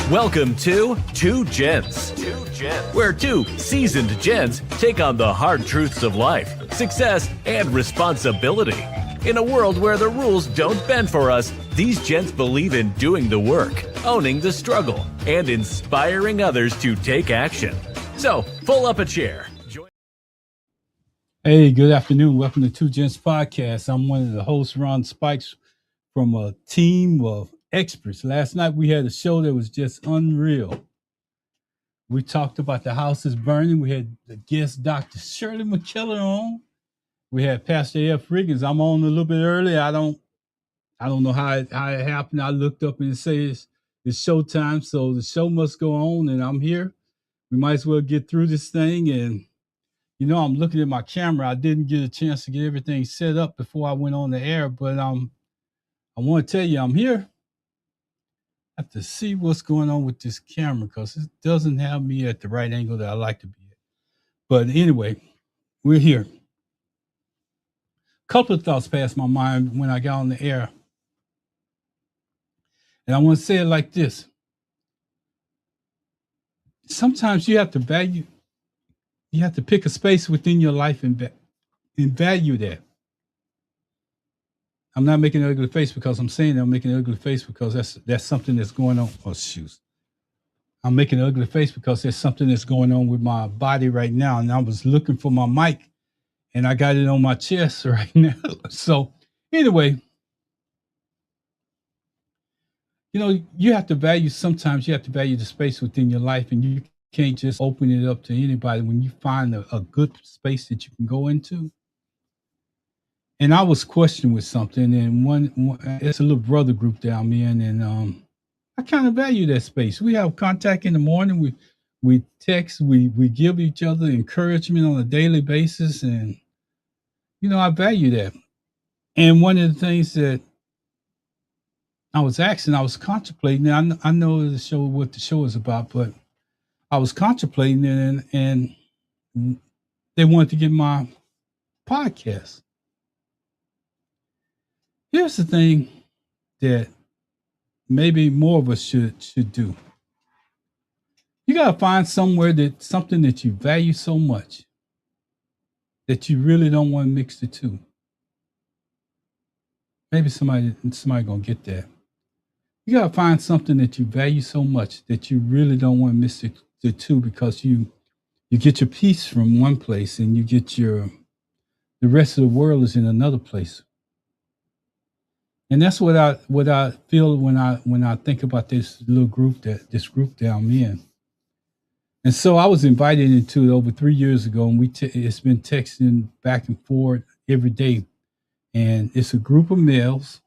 Welcome to Two Gents, where two seasoned gents take on the hard truths of life, success, and responsibility. In a world where the rules don't bend for us, these gents believe in doing the work, owning the struggle, and inspiring others to take action. So, pull up a chair. Hey, good afternoon. Welcome to Two Gents Podcast. I'm one of the hosts, Ron Spikes, from a team of experts. Last night we had a show that was just unreal. We talked about the houses burning. We had the guest Dr. Shirley McKellar on. We had Pastor F. Riggins. I'm on a little bit early. I don't know how it happened. I looked up and it says it's showtime, so the show must go on, and I'm here. We might as well get through this thing. And I'm looking at my camera. I didn't get a chance to get everything set up before I went on the air, but I want to tell you I'm here. I have to see what's going on with this camera because it doesn't have me at the right angle that I like to be at. But anyway, we're here. A couple of thoughts passed my mind when I got on the air. And I want to say it like this. Sometimes you have to pick a space within your life and value that. I'm not making an ugly face because I'm saying that. I'm making an ugly face because that's something that's going on. Oh, shoot. I'm making an ugly face because there's something that's going on with my body right now. And I was looking for my mic and I got it on my chest right now. So anyway, sometimes you have to value the space within your life, and you can't just open it up to anybody when you find a good space that you can go into. And I was questioning with something, and it's a little brother group that I'm in, and I kind of value that space. We have contact in the morning. We text. We give each other encouragement on a daily basis, and I value that. And one of the things that I was contemplating. I know what the show is about, but I was contemplating it, and they wanted to get my podcast. Here's the thing that maybe more of us should do. You got to find something that you value so much that you really don't want to mix the two. Maybe somebody gonna get that. You got to find something that you value so much that you really don't want to miss the two, because you get your peace from one place and you get the rest of the world is in another place. And that's what I feel when I think about this group that I'm in. And so I was invited into it over 3 years ago, and it's been texting back and forth every day. And it's a group of males,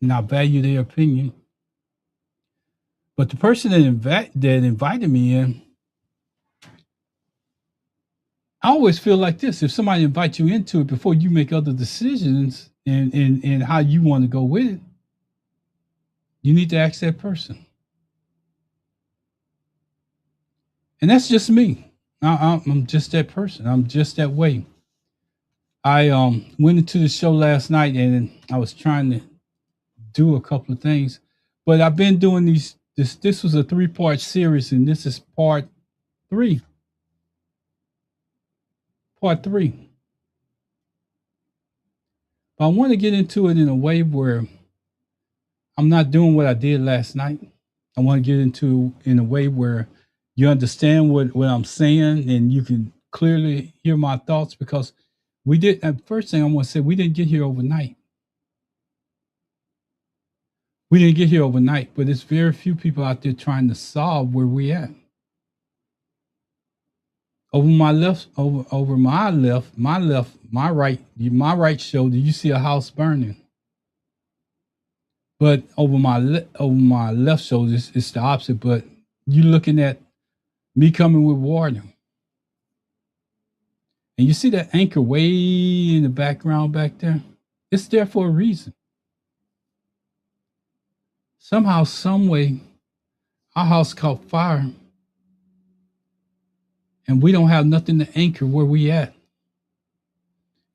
and I value their opinion. But the person that invited me in, I always feel like this: if somebody invites you into it before you make other decisions and how you want to go with it, you need to ask that person. And that's just me. I'm just that person. I'm just that way. I went into the show last night and I was trying to do a couple of things, but I've been doing these. This was a 3-part series, and this is part 3. Part 3. But I want to get into it in a way where I'm not doing what I did last night. I want to get into in a way where you understand what I'm saying and you can clearly hear my thoughts, because first thing I want to say, we didn't get here overnight. We didn't get here overnight, but there's very few people out there trying to solve where we at. Over my right shoulder, you see a house burning. But over my left shoulder, it's the opposite. But you're looking at me coming with water. And you see that anchor way in the background back there? It's there for a reason. Somehow, some way, our house caught fire, and we don't have nothing to anchor where we at.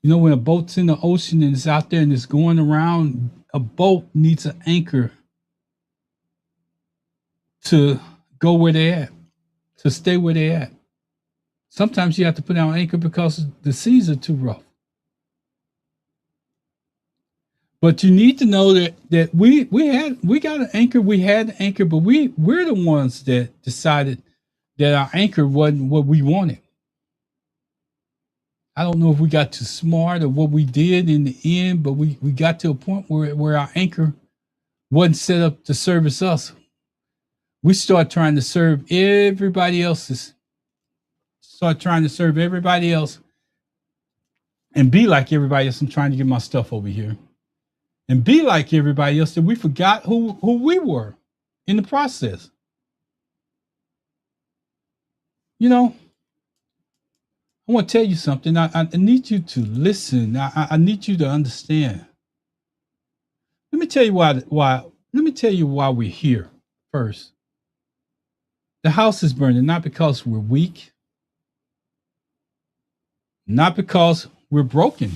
When a boat's in the ocean and it's out there and it's going around, a boat needs an anchor to go where they're at, to stay where they're at. Sometimes you have to put down anchor because the seas are too rough. But you need to know that we got an anchor, we had an anchor, but we're the ones that decided that our anchor wasn't what we wanted. I don't know if we got too smart or what we did in the end, but we got to a point where our anchor wasn't set up to service us. We start trying to serve everybody else's. Start trying to serve everybody else and be like everybody else. I'm trying to get my stuff over here. And be like everybody else, that we forgot who we were in the process. You know, I want to tell you something. I need you to listen. I need you to understand. Let me tell you why. Let me tell you why we're here first. The house is burning, not because we're weak, not because we're broken,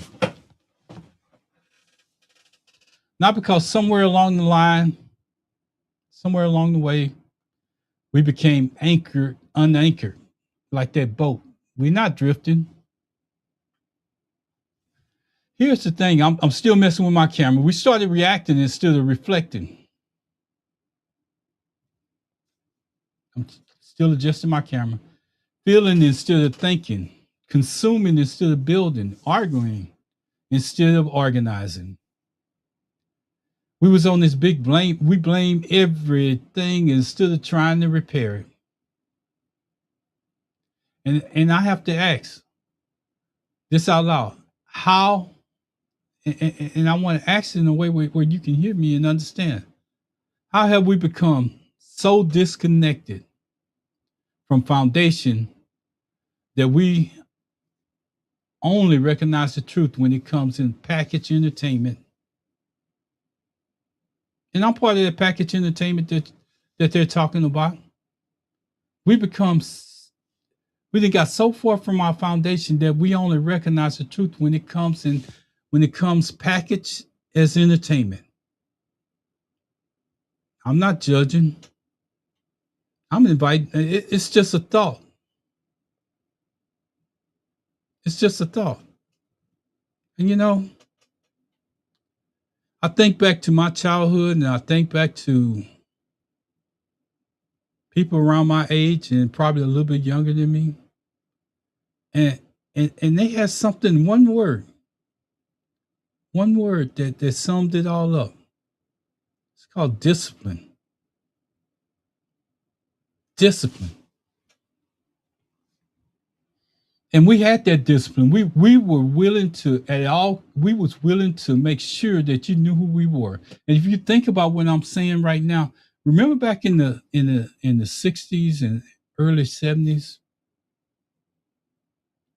not because somewhere along the line, somewhere along the way, we became unanchored, like that boat. We're not drifting. Here's the thing. I'm still messing with my camera. We started reacting instead of reflecting. I'm still adjusting my camera. Feeling instead of thinking. Consuming instead of building. Arguing instead of organizing. We was on this big blame. We blame everything instead of trying to repair it. And I have to ask this out loud. How, and I want to ask it in a way where you can hear me and understand. How have we become so disconnected from foundation that we only recognize the truth when it comes in package entertainment? And I'm part of that package entertainment that they're talking about. We done got so far from our foundation that we only recognize the truth when it comes packaged as entertainment. I'm not judging. I'm inviting. It's just a thought. It's just a thought. And you know, I think back to my childhood, and I think back to people around my age and probably a little bit younger than me. And they had something, one word that summed it all up. It's called discipline. Discipline. And we had that discipline. We were willing to we was willing to make sure that you knew who we were. And if you think about what I'm saying right now, remember back in the 60s and early 70s,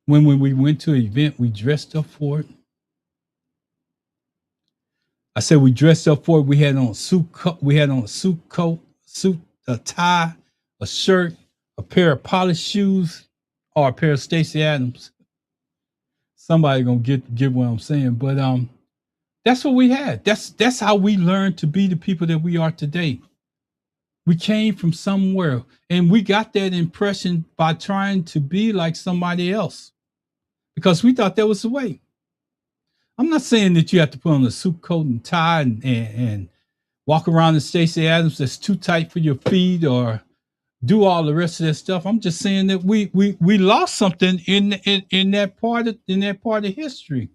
when we went to an event, we dressed up for it. I said we dressed up for it. We had on a suit coat. We had on a suit coat, a tie, a shirt, a pair of polished shoes, or a pair of Stacey Adams. Somebody gonna get what I'm saying, but that's what we had. That's how we learned to be the people that we are today. We came from somewhere, and we got that impression by trying to be like somebody else, because we thought that was the way. I'm not saying that you have to put on a suit coat and tie and walk around in Stacey Adams that's too tight for your feet, or do all the rest of that stuff. I'm just saying that we lost something in that part of history.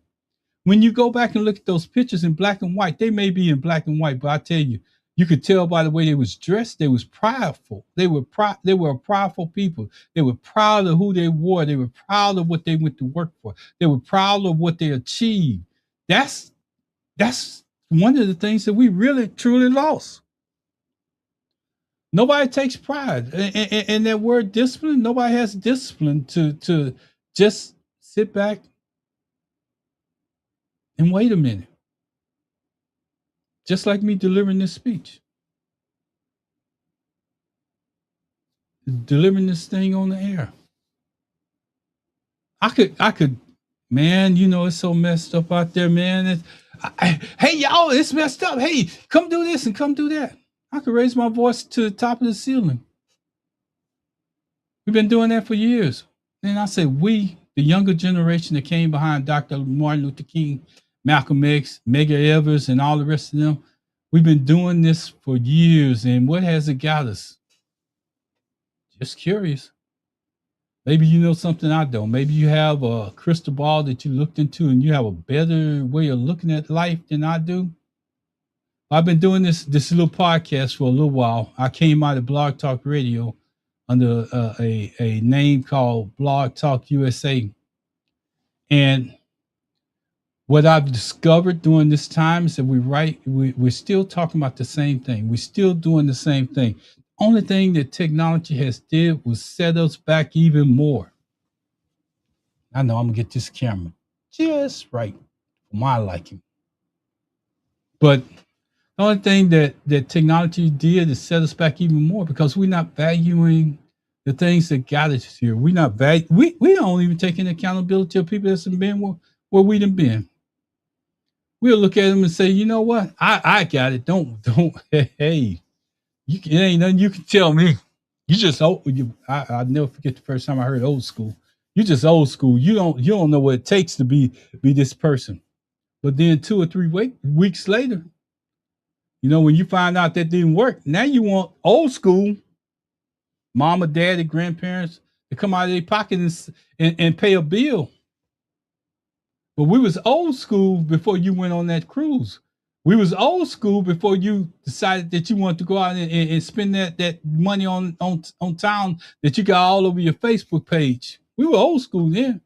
When you go back and look at those pictures in black and white, they may be in black and white, but I tell you, you could tell by the way they was dressed, they was prideful. They were a prideful people. They were proud of who they were. They were proud of what they went to work for. They were proud of what they achieved. That's one of the things that we really truly lost. Nobody takes pride in that word discipline. Nobody has discipline to just sit back and wait a minute. Just like me delivering this speech. Delivering this thing on the air. I could, man, you know, it's so messed up out there, man. Hey, y'all, it's messed up. Hey, come do this and come do that. I could raise my voice to the top of the ceiling. We've been doing that for years. And I say we, the younger generation that came behind Dr. Martin Luther King, Malcolm X, Medgar Evers, and all the rest of them, we've been doing this for years. And what has it got us? Just curious. Maybe you know something I don't. Maybe you have a crystal ball that you looked into and you have a better way of looking at life than I do. I've been doing this little podcast for a little while. I came out of Blog Talk Radio under a name called Blog Talk USA. And what I've discovered during this time is that we're still talking about the same thing. We're still doing the same thing. Only thing that technology has did was set us back even more. I know I'm gonna get this camera just right for my liking. But the only thing that technology did is set us back even more because we're not valuing the things that got us here. We don't even take into accountability of people that's been where we done been. We'll look at them and say, you know what? I got it. Don't hey, it ain't nothing you can tell me. You just I'll never forget the first time I heard old school. You just old school. You don't know what it takes to be this person. But then 2 or 3 weeks later, you know, when you find out that didn't work, now you want old school mama, daddy, grandparents to come out of their pocket and pay a bill. But we was old school before you went on that cruise. We was old school before you decided that you wanted to go out and spend that money on town that you got all over your Facebook page. We were old school then.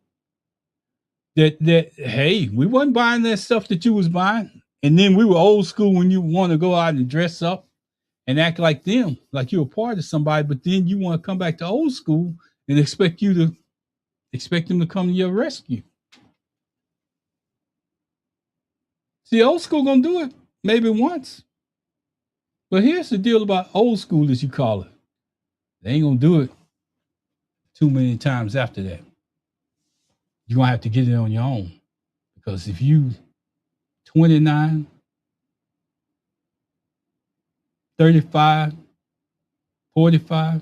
That hey, we wasn't buying that stuff that you was buying. And then we were old school when you want to go out and dress up and act like them, like you're a part of somebody, but then you want to come back to old school and expect them to come to your rescue. See, old school gonna do it maybe once. But here's the deal about old school, as you call it. They ain't gonna do it too many times after that. You're gonna have to get it on your own. Because if you 29, 35, 45,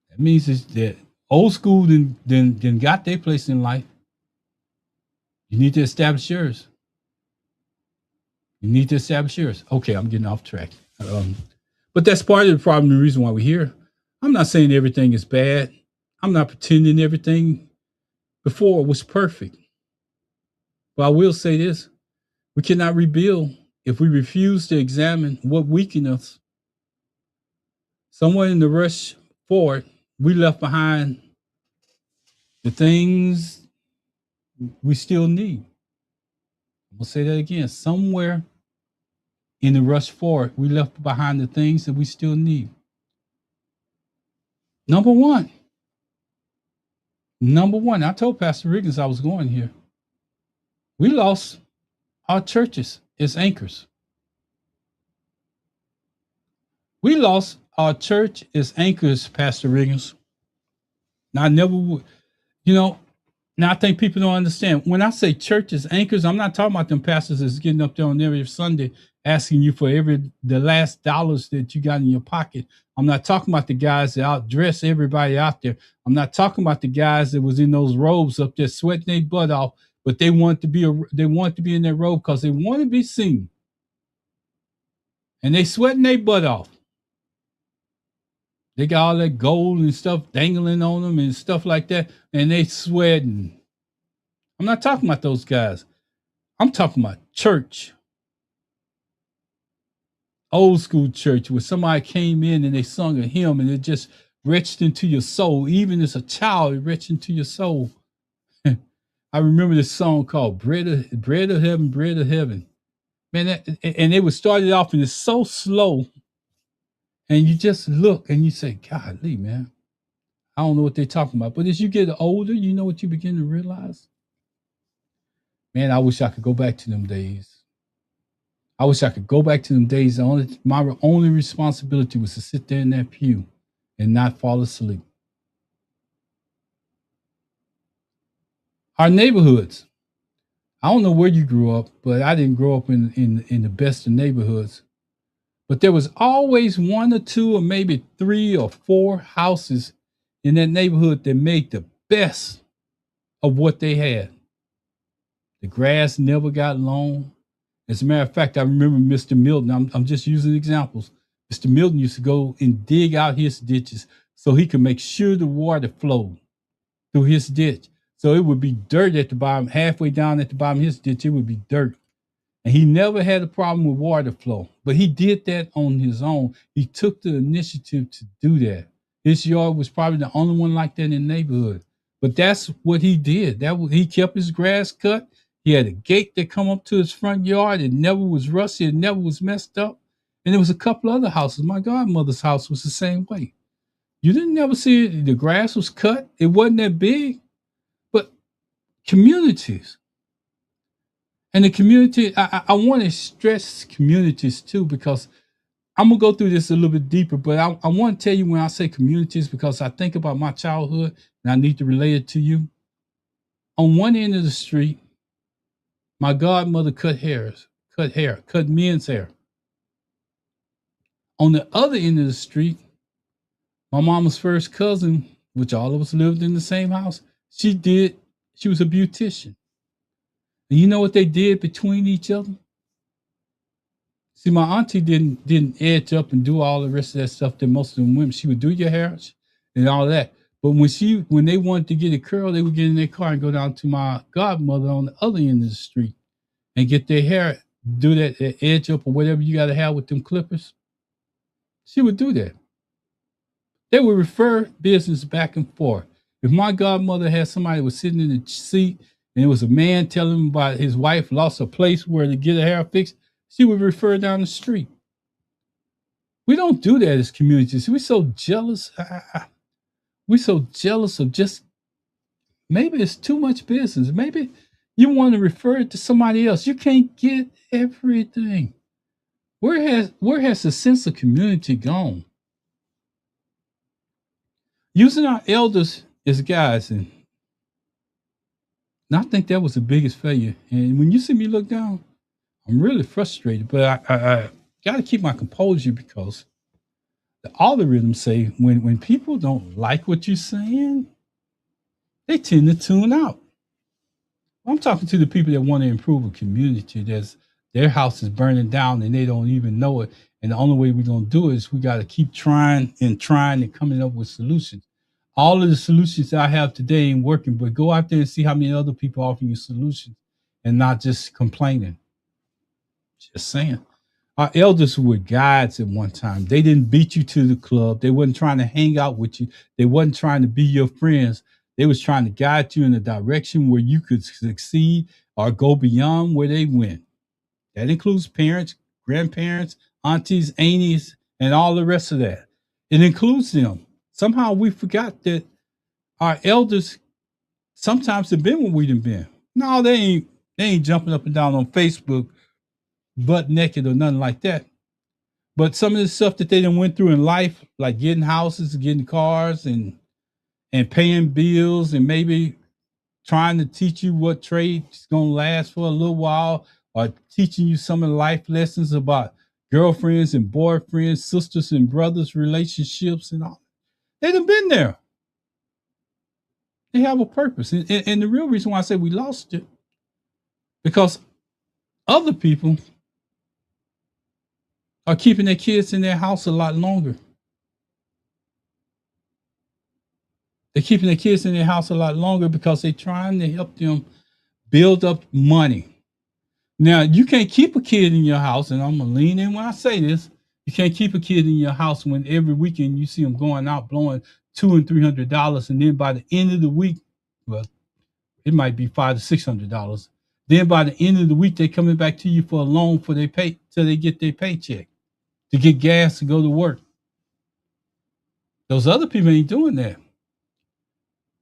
that means that old school then got their place in life. You need to establish yours. Okay, I'm getting off track. But that's part of the problem, the reason why we're here. I'm not saying everything is bad. I'm not pretending everything before was perfect. But I will say this. We cannot rebuild if we refuse to examine what weakened us. Somewhere in the rush forward, we left behind the things we still need. I'm going to say that again. Somewhere in the rush forward, we left behind the things that we still need. Number one, I told Pastor Riggins I was going here. We lost our churches as anchors. We lost our church as anchors, Pastor Riggins. Now, I never would, now I think people don't understand. When I say church as anchors, I'm not talking about them pastors that's getting up there on every Sunday asking you for the last dollars that you got in your pocket. I'm not talking about the guys that outdress everybody out there. I'm not talking about the guys that was in those robes up there sweating their butt off, but they want to be in their robe because they want to be seen. And they sweating their butt off. They got all that gold and stuff dangling on them and stuff like that, and they sweating. I'm not talking about those guys. I'm talking about church. Old school church where somebody came in and they sung a hymn and it just reached into your soul. Even as a child, it reached into your soul. I remember this song called Bread of Heaven, Bread of Heaven. Man, and it was started off and it's so slow. And you just look and you say, golly, man, I don't know what they're talking about. But as you get older, you know what you begin to realize? Man, I wish I could go back to them days. My only responsibility was to sit there in that pew and not fall asleep. Our neighborhoods. I don't know where you grew up, but I didn't grow up in the best of neighborhoods. But there was always one or two or maybe 3 or 4 houses in that neighborhood that made the best of what they had. The grass never got long. As a matter of fact, I remember Mr. Milton. I'm just using examples. Mr. Milton used to go and dig out his ditches so he could make sure the water flowed through his ditch. So it would be dirt at the bottom, halfway down at the bottom of his ditch, it would be dirt. And he never had a problem with water flow, but he did that on his own. He took the initiative to do that. His yard was probably the only one like that in the neighborhood. But that's what he did. He kept his grass cut. He had a gate that come up to his front yard. It never was rusty. It never was messed up. And there was a couple other houses. My godmother's house was the same way. You didn't never see it. The grass was cut. It wasn't that big. But communities. And the community, I want to stress communities too, because I'm going to go through this a little bit deeper, but I want to tell you when I say communities, because I think about my childhood and I need to relate it to you. On one end of the street, my godmother cut men's hair. On the other end of the street, my mama's first cousin, which all of us lived in the same house, she was a beautician. And you know what they did between each other? See, my auntie didn't edge up and do all the rest of that stuff that most of them women. She would do your hair and all that. But when they wanted to get it curled, they would get in their car and go down to my godmother on the other end of the street and get their hair, do that edge up or whatever you got to have with them clippers. She would do that. They would refer business back and forth. If my godmother had somebody who was sitting in the seat and it was a man telling him about his wife lost a place where to get her hair fixed, she would refer down the street. We don't do that as communities. We're so jealous. We're so jealous of just, maybe it's too much business. Maybe you want to refer it to somebody else. You can't get everything. Where has the sense of community gone? Using our elders as guides, and I think that was the biggest failure. And when you see me look down, I'm really frustrated, but I got to keep my composure, because the algorithms say when people don't like what you're saying, they tend to tune out. I'm talking to the people that want to improve a community that's their house is burning down and they don't even know it. And the only way we're going to do it is we got to keep trying and coming up with solutions. All of the solutions I have today ain't working, but go out there and see how many other people offer you solutions and not just complaining. Just saying. Our elders were guides at one time. They didn't beat you to the club. They wasn't trying to hang out with you. They wasn't trying to be your friends. They was trying to guide you in a direction where you could succeed or go beyond where they went. That includes parents, grandparents, aunties, aunties, and all the rest of that. It includes them. Somehow we forgot that our elders sometimes have been where we done been. No, they ain't jumping up and down on Facebook butt naked or nothing like that. But some of the stuff that they done went through in life, like getting houses, getting cars, and paying bills, and maybe trying to teach you what trade's gonna last for a little while, or teaching you some of the life lessons about girlfriends and boyfriends, sisters and brothers, relationships, and all. They done been there. They have a purpose. And the real reason why I say we lost it, because other people are keeping their kids in their house a lot longer. They're keeping their kids in their house a lot longer because they're trying to help them build up money. Now, you can't keep a kid in your house, and I'm going to lean in when I say this. You can't keep a kid in your house when every weekend you see them going out blowing $200 and $300, and then by the end of the week, well, it might be $500 to $600. Then by the end of the week, they're coming back to you for a loan for their pay till they get their paycheck to get gas to go to work. Those other people ain't doing that.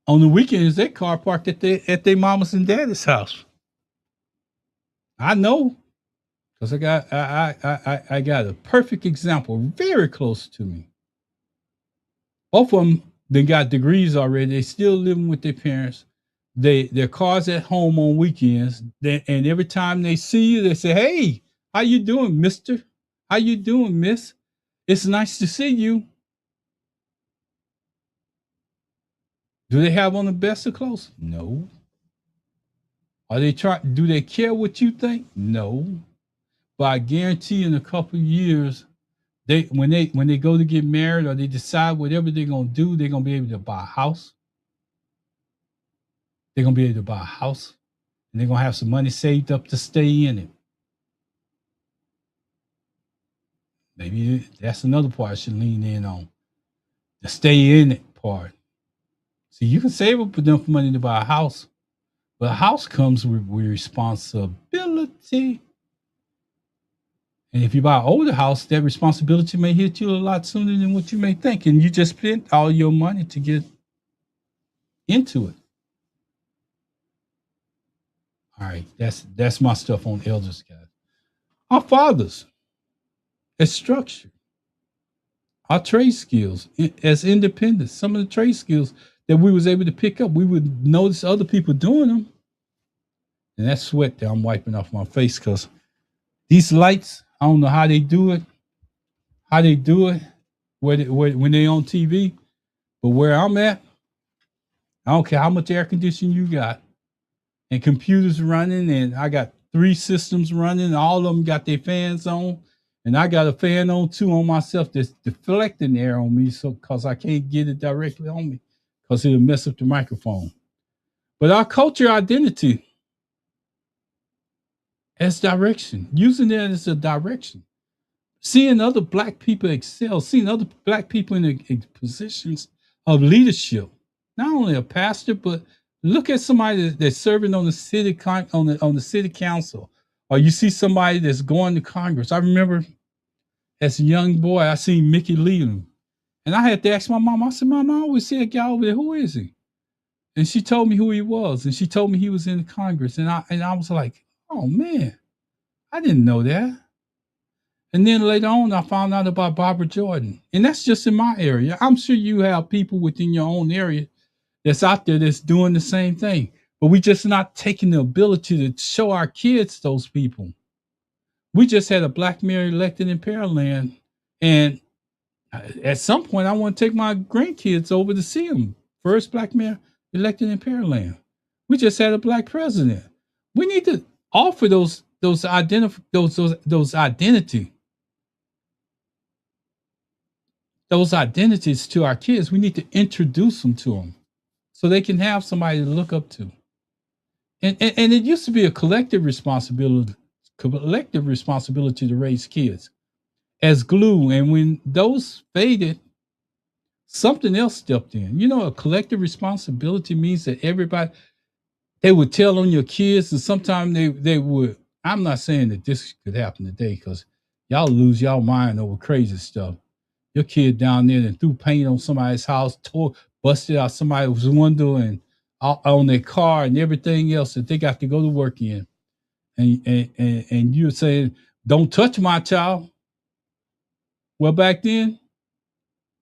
On the weekends, their car parked at their mama's and daddy's house. I know, because I got a perfect example very close to me. Both of them, they got degrees already. They still living with their parents. Their cars at home on weekends. And every time they see you, they say, "Hey, how you doing, mister? How you doing, miss? It's nice to see you. Do they have on the best of clothes? No. Are they trying? Do they care what you think? No. But I guarantee in a couple of years, when they go to get married or they decide whatever they're gonna do, they're gonna be able to buy a house. They're gonna be able to buy a house, and they're gonna have some money saved up to stay in it. Maybe that's another part I should lean in on. The stay in it part. See, you can save up enough money to buy a house, but a house comes with responsibility. And if you buy an older house, that responsibility may hit you a lot sooner than what you may think. And you just spent all your money to get into it. All right, that's my stuff on elders, guys. Our fathers, as structure, our trade skills as independence, some of the trade skills that we was able to pick up, we would notice other people doing them. And that sweat that I'm wiping off my face because these lights, I don't know how they do it, when they on TV, but where I'm at, I don't care how much air conditioning you got and computers running, and I got 3 systems running, all of them got their fans on, and I got a fan on too on myself that's deflecting air on me, so because I can't get it directly on me because it'll mess up the microphone. But our culture identity as direction, using that as a direction. Seeing other black people excel, seeing other black people in positions of leadership, not only a pastor, but look at somebody that's serving on the city on the city council, or you see somebody that's going to Congress. I remember as a young boy, I seen Mickey Leland, and I had to ask my mom. I said, "Mom, I always see a guy over there. Who is he?" And she told me who he was, and she told me he was in Congress, and I was like, "Oh man, I didn't know that." And then later on, I found out about Barbara Jordan. And that's just in my area. I'm sure you have people within your own area that's out there that's doing the same thing. But we just not taking the ability to show our kids those people. We just had a black mayor elected in Pearland. And at some point, I want to take my grandkids over to see him. First black mayor elected in Pearland. We just had a black president. We need to offer those identity, those identities to our kids. We need to introduce them to them so they can have somebody to look up to. And it used to be a collective responsibility to raise kids as glue. And when those faded, something else stepped in. You know, a collective responsibility means that everybody, they would tell on your kids, and sometimes they would. I'm not saying that this could happen today because y'all lose y'all mind over crazy stuff. Your kid down there and threw paint on somebody's house, busted out somebody's window and on their car and everything else that they got to go to work in. And you're saying, "Don't touch my child." Well, back then,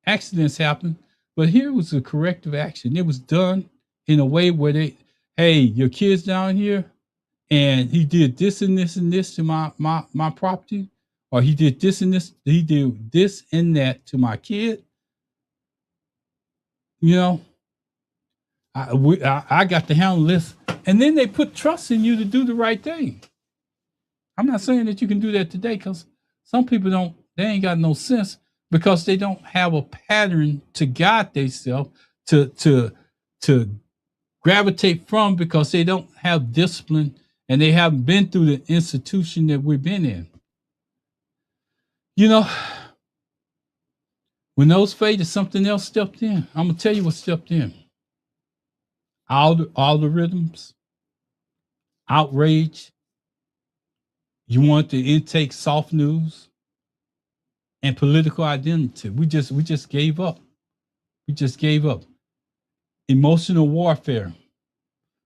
accidents happened, but here was a corrective action. It was done in a way where hey, your kid's down here, and he did this and this and this to my property, or he did this and this, he did this and that to my kid. You know, I got to handle this, and then they put trust in you to do the right thing. I'm not saying that you can do that today because some people don't. They ain't got no sense because they don't have a pattern to guide themselves to gravitate from because they don't have discipline and they haven't been through the institution that we've been in. You know, when those faded, something else stepped in. I'm going to tell you what stepped in. Algorithms, outrage. You want to intake soft news and political identity. We just gave up. We just gave up. Emotional warfare.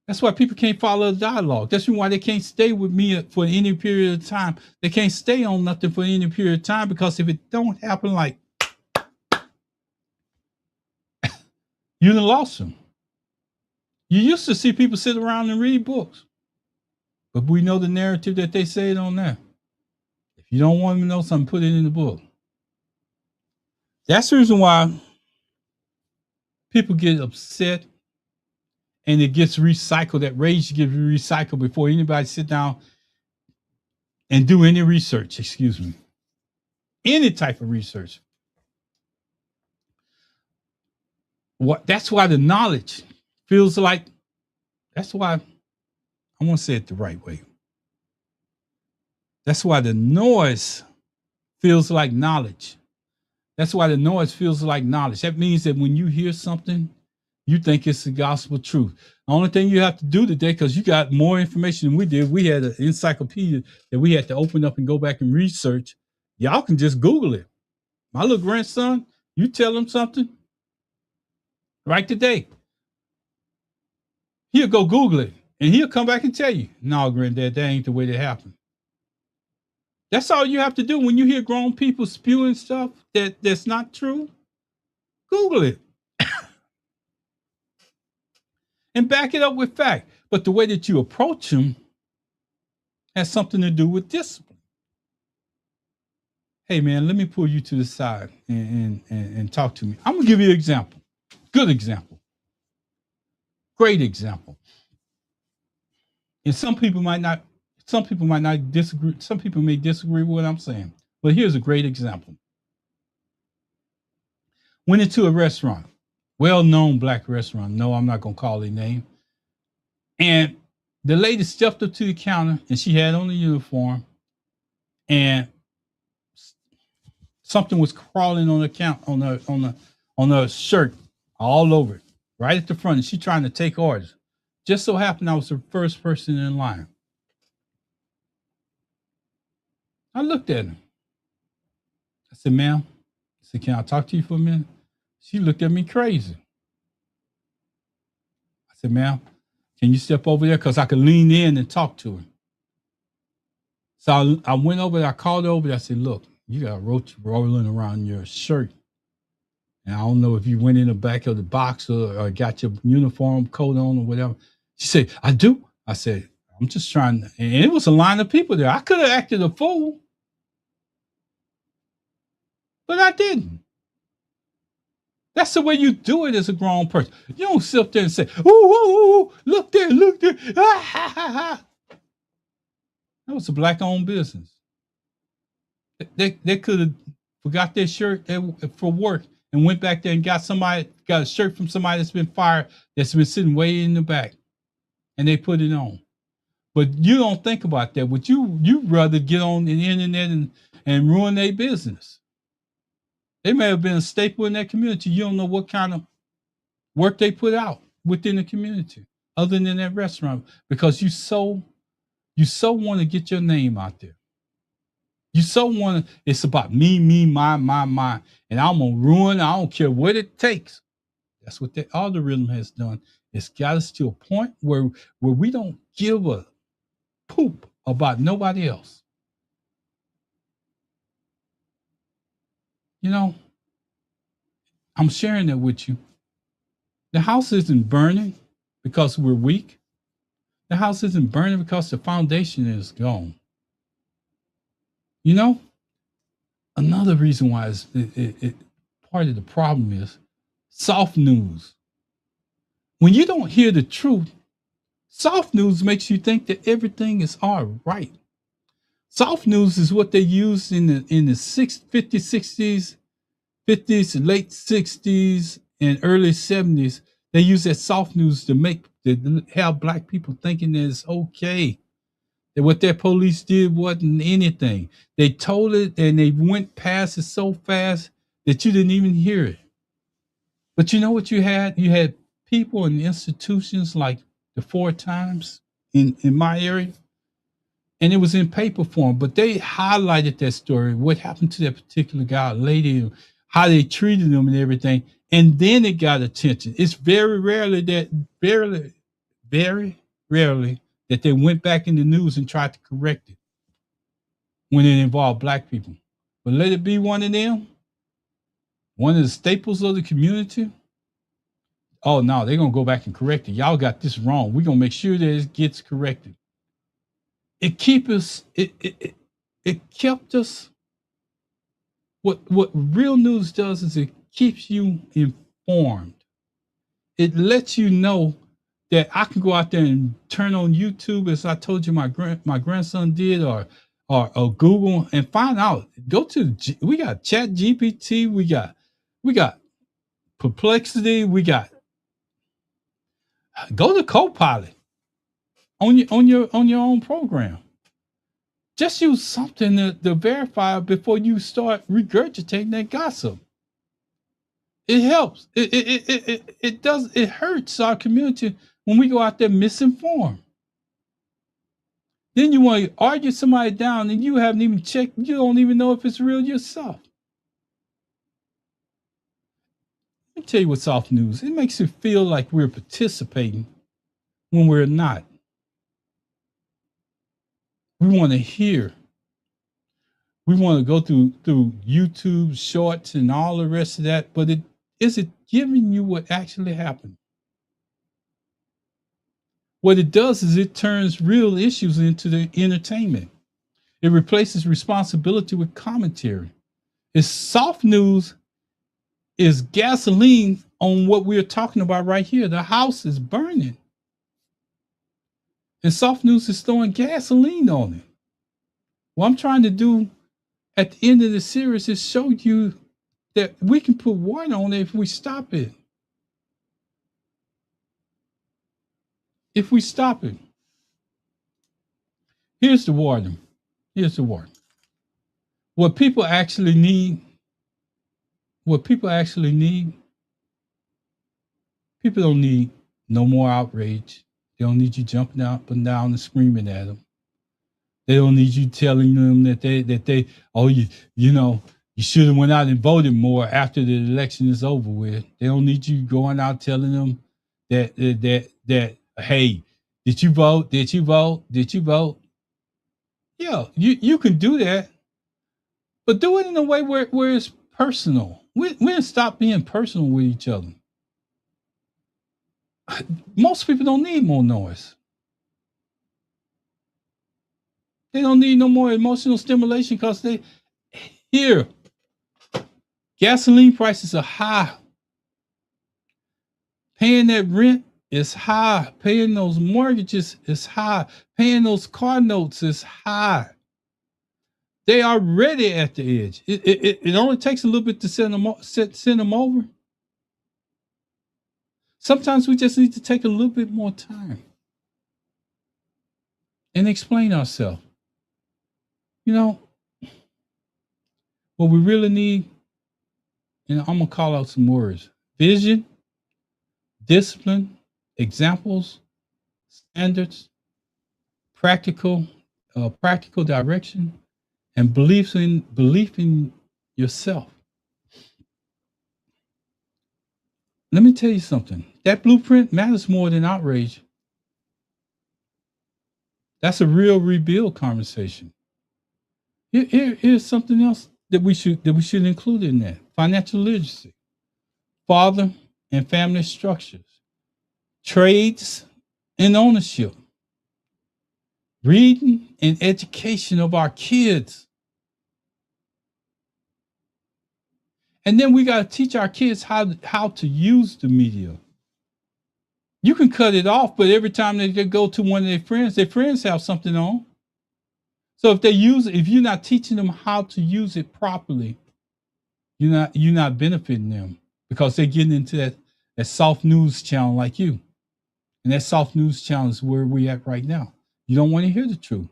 That's why people can't follow the dialogue. That's why they can't stay with me for any period of time. They can't stay on nothing for any period of time because if it don't happen, like you done lost them. You used to see people sit around and read books, but we know the narrative that they said on there. You don't want them to know something, put it in the book. That's the reason why people get upset and it gets recycled. That rage gets recycled before anybody sit down and do any research, any type of research. That's why the knowledge feels like, that's why I want to say it the right way. That's why the noise feels like knowledge. That's why the noise feels like knowledge. That means that when you hear something, you think it's the gospel truth. The only thing you have to do today, because you got more information than we did, we had an encyclopedia that we had to open up and go back and research. Y'all can just Google it. My little grandson, you tell him something right today, he'll go Google it and he'll come back and tell you, no, granddad, that ain't the way that happened. That's all you have to do when you hear grown people spewing stuff that's not true. Google it and back it up with fact. But the way that you approach them has something to do with discipline. Hey, man, let me pull you to the side and talk to me. I'm going to give you an example. Good example. Great example. And some people might not disagree. Some people may disagree with what I'm saying. But here's a great example. Went into a restaurant, well-known black restaurant. No, I'm not going to call their name. And the lady stepped up to the counter and she had on a uniform and something was crawling on her shirt all over it, right at the front. And she trying to take orders. Just so happened I was the first person in line. I looked at her. I said, ma'am, I said, can I talk to you for a minute? She looked at me crazy. I said, ma'am, can you step over there? Because I could lean in and talk to her. So I went over there, I called her over there. I said, look, you got a roach rolling around your shirt. And I don't know if you went in the back of the box or got your uniform coat on or whatever. She said, I do. I said, I'm just trying to, and it was a line of people there. I could have acted a fool, but I didn't. That's the way you do it as a grown person. You don't sit up there and say, ooh, look there. Ah, ha, ha, ha. That was a black-owned business. They could have forgot their shirt for work and went back there and got a shirt from somebody that's been fired, that's been sitting way in the back, and they put it on. But you don't think about that. But you'd rather get on the internet and ruin their business. They may have been a staple in that community. You don't know what kind of work they put out within the community, other than that restaurant, because you so want to get your name out there. You so want to. It's about me, my, and I'm gonna ruin. I don't care what it takes. That's what the algorithm has done. It's got us to a point where we don't give a poop about nobody else. You know, I'm sharing that with you. The house isn't burning because we're weak. The house isn't burning because the foundation is gone. You know, another reason why part of the problem is soft news. When you don't hear the truth, soft news makes you think that everything is all right. Soft news is what they used in the 50s, 60s, 50s, late 60s, and early 70s. They use that soft news to have black people thinking that it's okay. That what their police did wasn't anything. They told it and they went past it so fast that you didn't even hear it. But you know what you had? You had people in institutions like the Four Times in my area, and it was in paper form, but they highlighted that story, what happened to that particular guy, lady, how they treated them and everything, and then it got attention. It's very rarely that they went back in the news and tried to correct it when it involved black people. But let it be one of them, one of the staples of the community. Oh no, they're gonna go back and correct it. Y'all got this wrong. We're gonna make sure that it gets corrected. It keeps us. it kept us. What real news does is it keeps you informed. It lets you know that I can go out there and turn on YouTube, as I told you my grandson did, or Google, and find out. Go to we got Chat GPT, we got Perplexity, we got go to Copilot on your own program. Just use something to verify before you start regurgitating that gossip. It helps. It does. It hurts our community when we go out there misinformed. Then you want to argue somebody down, and you haven't even checked. You don't even know if it's real yourself. Let me tell you what's off news. It makes it feel like we're participating when we're not. We want to hear. We want to go through YouTube shorts and all the rest of that, but is it giving you what actually happened? What it does is it turns real issues into the entertainment. It replaces responsibility with commentary. It's soft news is gasoline on what we're talking about right here. The house is burning. And soft news is throwing gasoline on it. What I'm trying to do at the end of the series is show you that we can put water on it if we stop it. If we stop it. Here's the warning. Here's the warning. What people actually need, people don't need no more outrage. They don't need you jumping up and down and screaming at them. They don't need you telling them that they you should have went out and voted more after the election is over with. They don't need you going out telling them that hey, did you vote? Did you vote? Did you vote? Yeah, you can do that, but do it in a way where it's personal. We stop being personal with each other. Most people don't need more noise. They don't need no more emotional stimulation because gasoline prices are high. Paying that rent is high. Paying those mortgages is high. Paying those car notes is high. They are already at the edge. It only takes a little bit to send them over. Sometimes we just need to take a little bit more time and explain ourselves. What we really need, and I'm going to call out some words: vision, discipline, examples, standards, practical direction, and belief in yourself. Let me tell you something. That blueprint matters more than outrage. That's a real rebuild conversation. Here's something else that we should include in that: financial literacy, father and family structures, trades and ownership, reading and education of our kids. And then we got to teach our kids how to use the media. You can cut it off, but every time they go to one of their friends have something on. So if you're not teaching them how to use it properly, you're not benefiting them, because they're getting into that soft news channel like you. And that soft news channel is where we at right now. You don't want to hear the truth.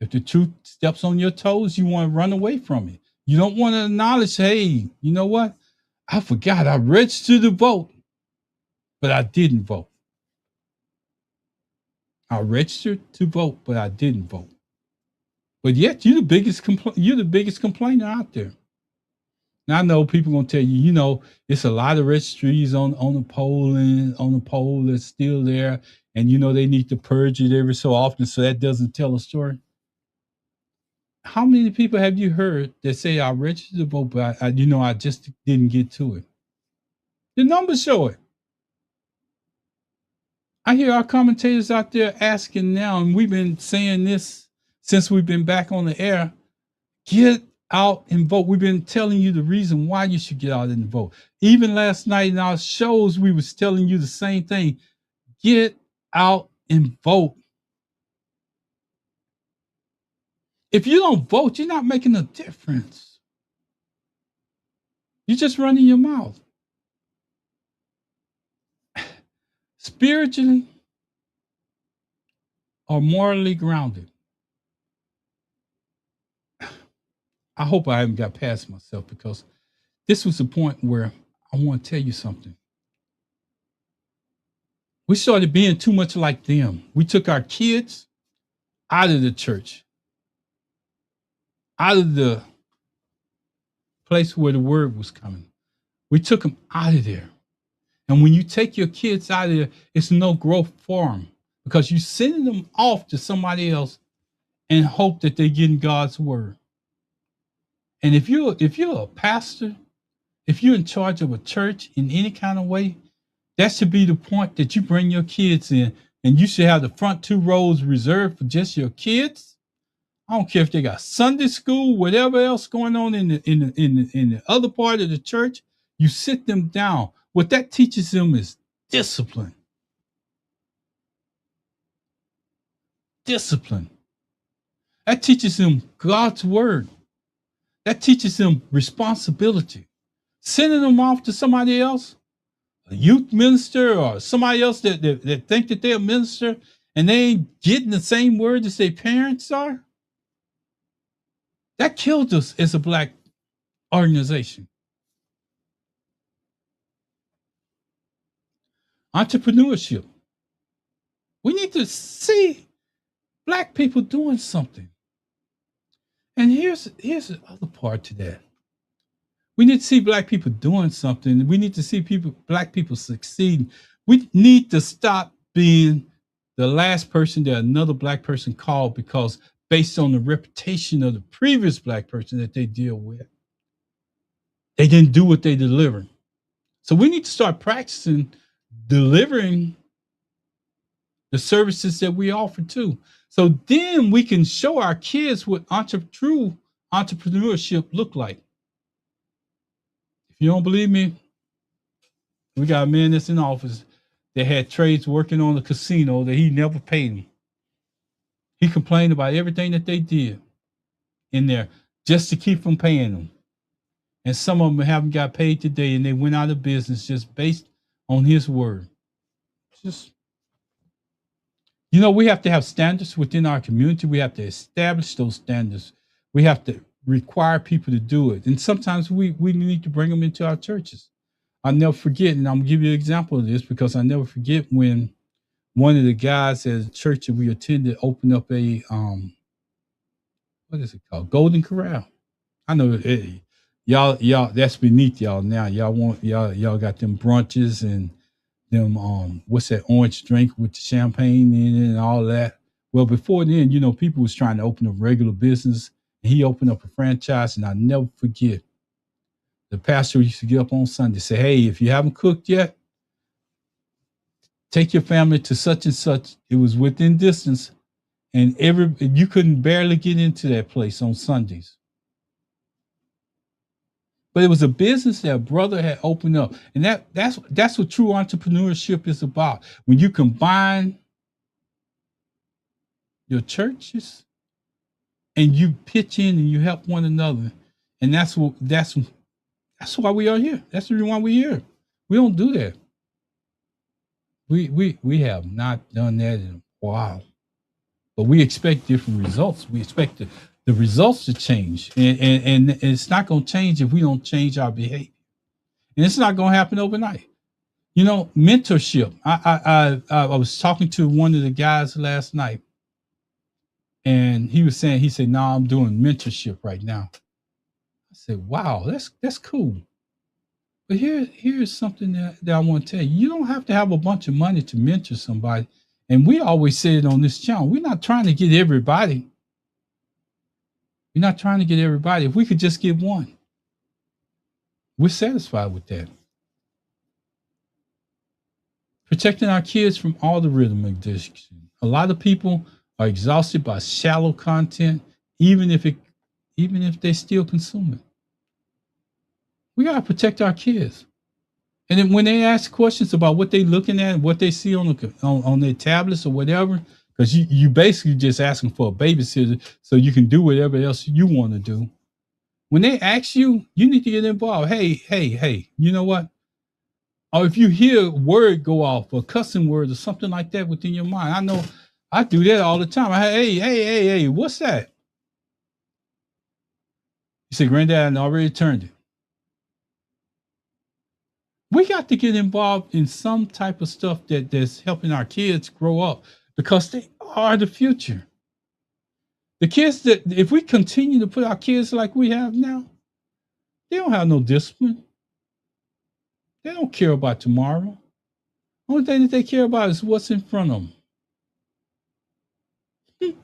If the truth steps on your toes, you want to run away from it. You don't want to acknowledge, hey, you know what? I forgot I registered to vote, but I didn't vote. I registered to vote, but I didn't vote. But yet you're the biggest complainer out there. Now I know people gonna tell you, it's a lot of registries on the poll that's still there, and they need to purge it every so often, so that doesn't tell a story. How many people have you heard that say I registered to vote, but I just didn't get to it? The numbers show it. I hear our commentators out there asking now, and we've been saying this since we've been back on the air. Get out and vote. We've been telling you the reason why you should get out and vote. Even last night in our shows, we was telling you the same thing. Get out and vote. If you don't vote, you're not making a difference. You're just running your mouth. Spiritually or morally grounded. I hope I haven't got past myself, because this was the point where I want to tell you something. We started being too much like them. We took our kids out of the church, out of the place where the word was coming. We took them out of there. And when you take your kids out of there, it's no growth for them, because you're sending them off to somebody else and hope that they're getting God's word. And if you're a pastor, if you're in charge of a church in any kind of way, that should be the point that you bring your kids in, and you should have the front 2 rows reserved for just your kids. I don't care if they got Sunday school, whatever else going on in the other part of the church. You sit them down. What that teaches them is discipline. Discipline. That teaches them God's word. That teaches them responsibility. Sending them off to somebody else, a youth minister or somebody else that think that they're a minister and they ain't getting the same word as their parents are, that killed us as a Black organization. Entrepreneurship. We need to see Black people doing something. And here's the other part to that. We need to see Black people doing something. We need to see Black people succeeding. We need to stop being the last person that another Black person called, because based on the reputation of the previous Black person that they deal with, they didn't do what they delivered. So we need to start practicing delivering the services that we offer too. So then we can show our kids what true entrepreneurship look like. If you don't believe me, we got a man that's in office that had trades working on the casino that he never paid him. He complained about everything that they did in there just to keep from paying them. And some of them haven't got paid today, and they went out of business just based on his word. Just, we have to have standards within our community. We have to establish those standards. We have to require people to do it. And sometimes we need to bring them into our churches. I'll never forget, and I'm gonna give you an example of this, because I never forget when one of the guys at a church that we attended opened up a what is it called? Golden Corral. I know y'all that's beneath y'all now. Y'all got them brunches and them what's that orange drink with the champagne in it and all that. Well, before then, people was trying to open up regular business, and he opened up a franchise. And I never forget, the pastor used to get up on Sunday and say, "Hey, if you haven't cooked yet, take your family to such and such." It was within distance, and you couldn't barely get into that place on Sundays. But it was a business that a brother had opened up. And that's what true entrepreneurship is about. When you combine your churches and you pitch in and you help one another. And that's why we are here. That's the reason why we're here. We don't do that. We have not done that in a while. But we expect different results. We expect the results to change. And it's not going to change if we don't change our behavior. And it's not going to happen overnight. Mentorship. I was talking to one of the guys last night, and he said, "No, I'm doing mentorship right now." I said, "Wow, that's cool." But here's something that I want to tell you. You don't have to have a bunch of money to mentor somebody. And we always say it on this channel. We're not trying to get everybody. We're not trying to get everybody. If we could just get one, we're satisfied with that. Protecting our kids from all the rhythm addiction. A lot of people are exhausted by shallow content, even if even if they still consume it. We gotta protect our kids. And then when they ask questions about what they looking at, what they see on their tablets or whatever, because you basically just asking for a babysitter so you can do whatever else you want to do. When they ask you, you need to get involved. Hey, you know what? Or if you hear a word go off, a cussing word or something like that within your mind, I know I do that all the time. Hey, what's that? You say, Granddad, I already turned it. We got to get involved in some type of stuff that's helping our kids grow up because they are the future. The kids that, if we continue to put our kids like we have now, they don't have no discipline. They don't care about tomorrow. Only thing that they care about is what's in front of them. You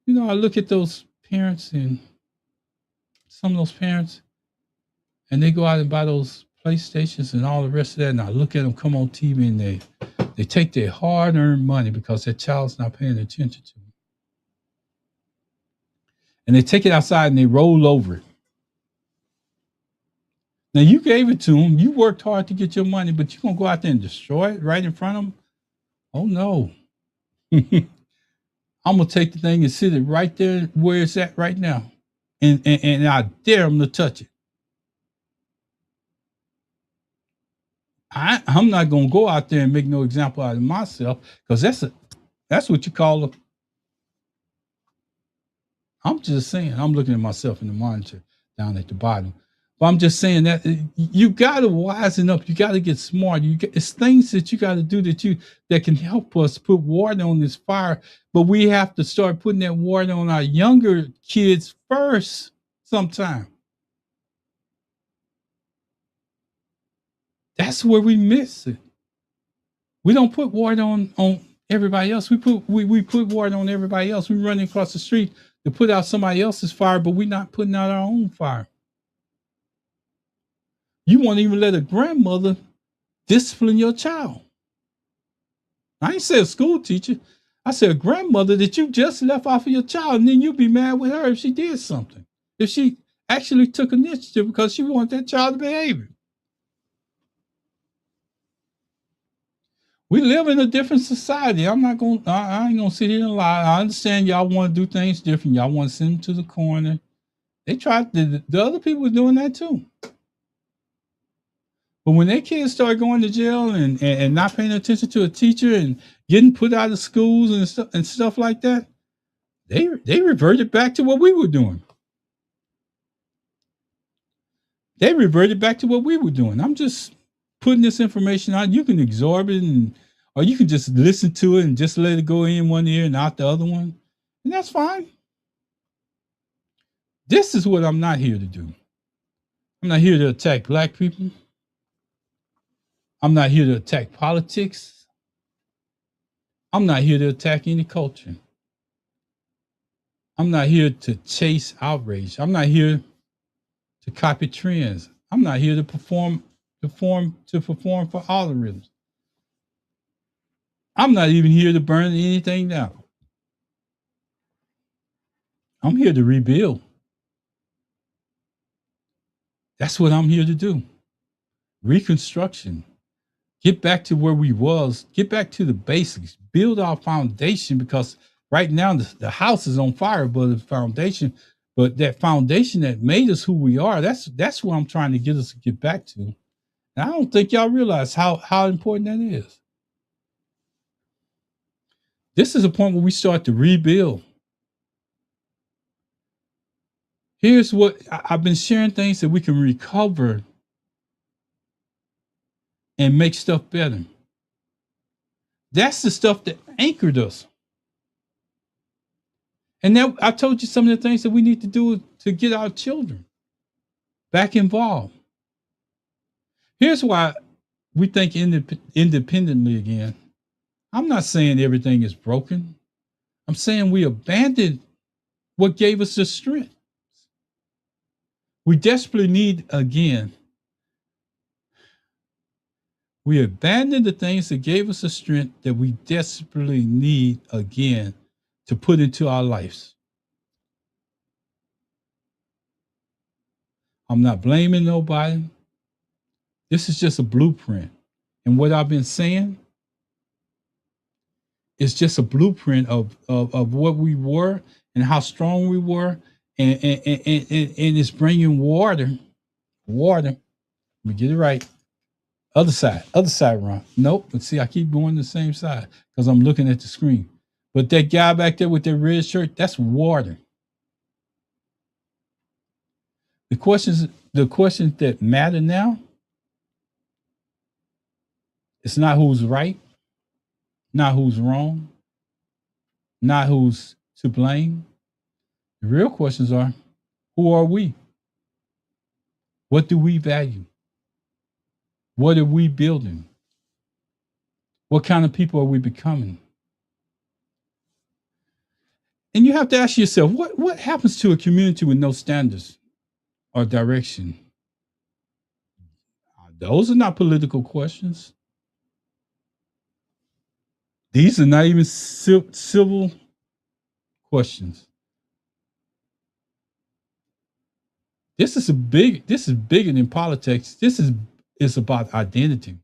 know, I look at those parents and some of those parents, and they go out and buy those PlayStations and all the rest of that, and I look at them come on TV and they take their hard-earned money because their child's not paying attention to them. And they take it outside and they roll over it. Now, you gave it to them. You worked hard to get your money, but you're going to go out there and destroy it right in front of them? Oh, no. I'm going to take the thing and sit it right there where it's at right now. And I dare them to touch it. I'm not going to go out there and make no example out of myself because that's what you call a. I'm just saying, I'm looking at myself in the monitor down at the bottom. But I'm just saying that you got to wisen up. You got to get smart. It's things that you got to do that can help us put water on this fire. But we have to start putting that water on our younger kids first sometime. That's where we miss it. We don't put water on everybody else. We put water on everybody else. We run across the street to put out somebody else's fire, but we're not putting out our own fire. You won't even let a grandmother discipline your child. I ain't say a school teacher. I said a grandmother that you just left off of your child, and then you'd be mad with her if she did something. If she actually took initiative because she wanted that child to behave. We live in a different society. I ain't gonna sit here and lie. I understand y'all want to do things different. Y'all want to send them to the corner. They tried. The other people were doing that too. But when their kids start going to jail and not paying attention to a teacher and getting put out of schools and stuff like that, they reverted back to what we were doing. I'm just putting this information out. You can absorb it, or you can just listen to it and just let it go in one ear and out the other one, and that's fine. This is what I'm not here to do. I'm not here to attack black people. I'm not here to attack politics. I'm not here to attack any culture. I'm not here to chase outrage. I'm not here to copy trends. I'm not here to perform for algorithms. I'm not even here to burn anything down. I'm here to rebuild. That's what I'm here to do. Reconstruction. Get back to where we was. Get back to the basics. Build our foundation, because right now the house is on fire, but the foundation, that foundation that made us who we are, that's what I'm trying to get us to get back to. And I don't think y'all realize how important that is. This is a point where we start to rebuild. Here's what I've been sharing, things that we can recover and make stuff better. That's the stuff that anchored us. And now I told you some of the things that we need to do to get our children back involved. Here's why we think independently again. I'm not saying everything is broken. I'm saying we abandoned what gave us the strength. We desperately need again. We abandoned the things that gave us the strength that we desperately need again to put into our lives. I'm not blaming nobody. This is just a blueprint. And what I've been saying is just a blueprint of what we were and how strong we were. And it's bringing water. Let me get it right. Other side, Ron. Nope. But see, I keep going the same side because I'm looking at the screen. But that guy back there with that red shirt, that's water. The questions that matter now, it's not who's right, not who's wrong, not who's to blame. The real questions are, who are we? What do we value? What are we building? What kind of people are we becoming? And you have to ask yourself, what happens to a community with no standards or direction? Those are not political questions. These are not even civil questions. This is bigger than politics. This is about identity,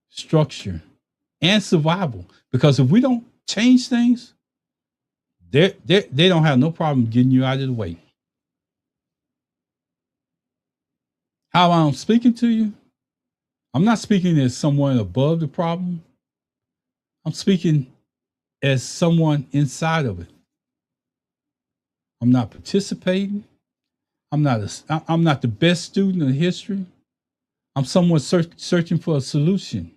structure, and survival. Because if we don't change things, they don't have no problem getting you out of the way. How I'm speaking to you, I'm not speaking as someone above the problem. I'm speaking as someone inside of it. I'm not participating. I'm not the best student of history. I'm someone searching for a solution.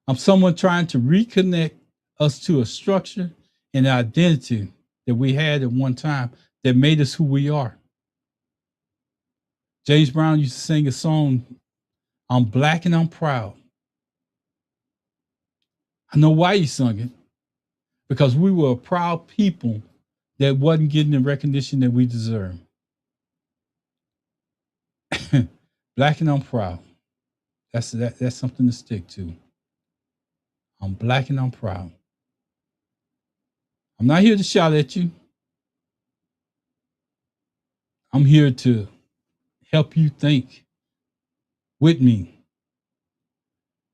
I'm someone trying to reconnect us to a structure and identity that we had at one time that made us who we are. James Brown used to sing a song, I'm black and I'm proud. I know why he sung it. Because we were a proud people that wasn't getting the recognition that we deserve. Black and I'm proud. That's something to stick to. I'm black and I'm proud. I'm not here to shout at you. I'm here to help you think with me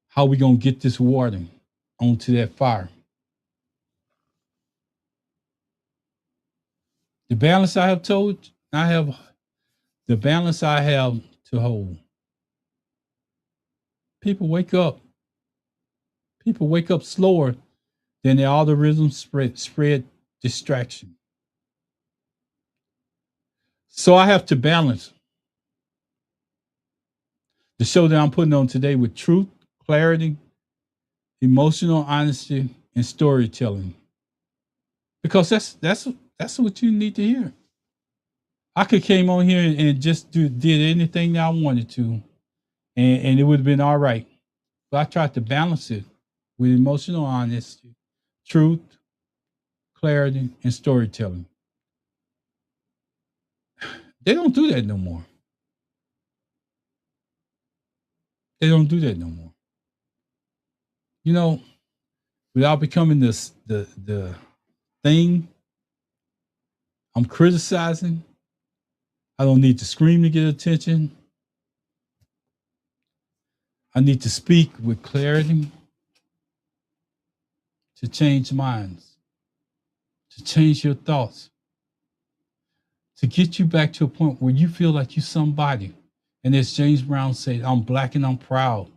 how we gonna get this water onto that fire. The balance I have to hold. People wake up. People wake up slower than the algorithm spread distraction. So I have to balance the show that I'm putting on today with truth, clarity, emotional honesty, and storytelling. Because that's what you need to hear. I could came on here and just did anything that I wanted to, and it would have been all right. But I tried to balance it with emotional honesty, truth, clarity, and storytelling. They don't do that no more. They don't do that no more. You know, without becoming the thing I'm criticizing, I don't need to scream to get attention. I need to speak with clarity to change minds, to change your thoughts, to get you back to a point where you feel like you're somebody. And as James Brown said, I'm black and I'm proud.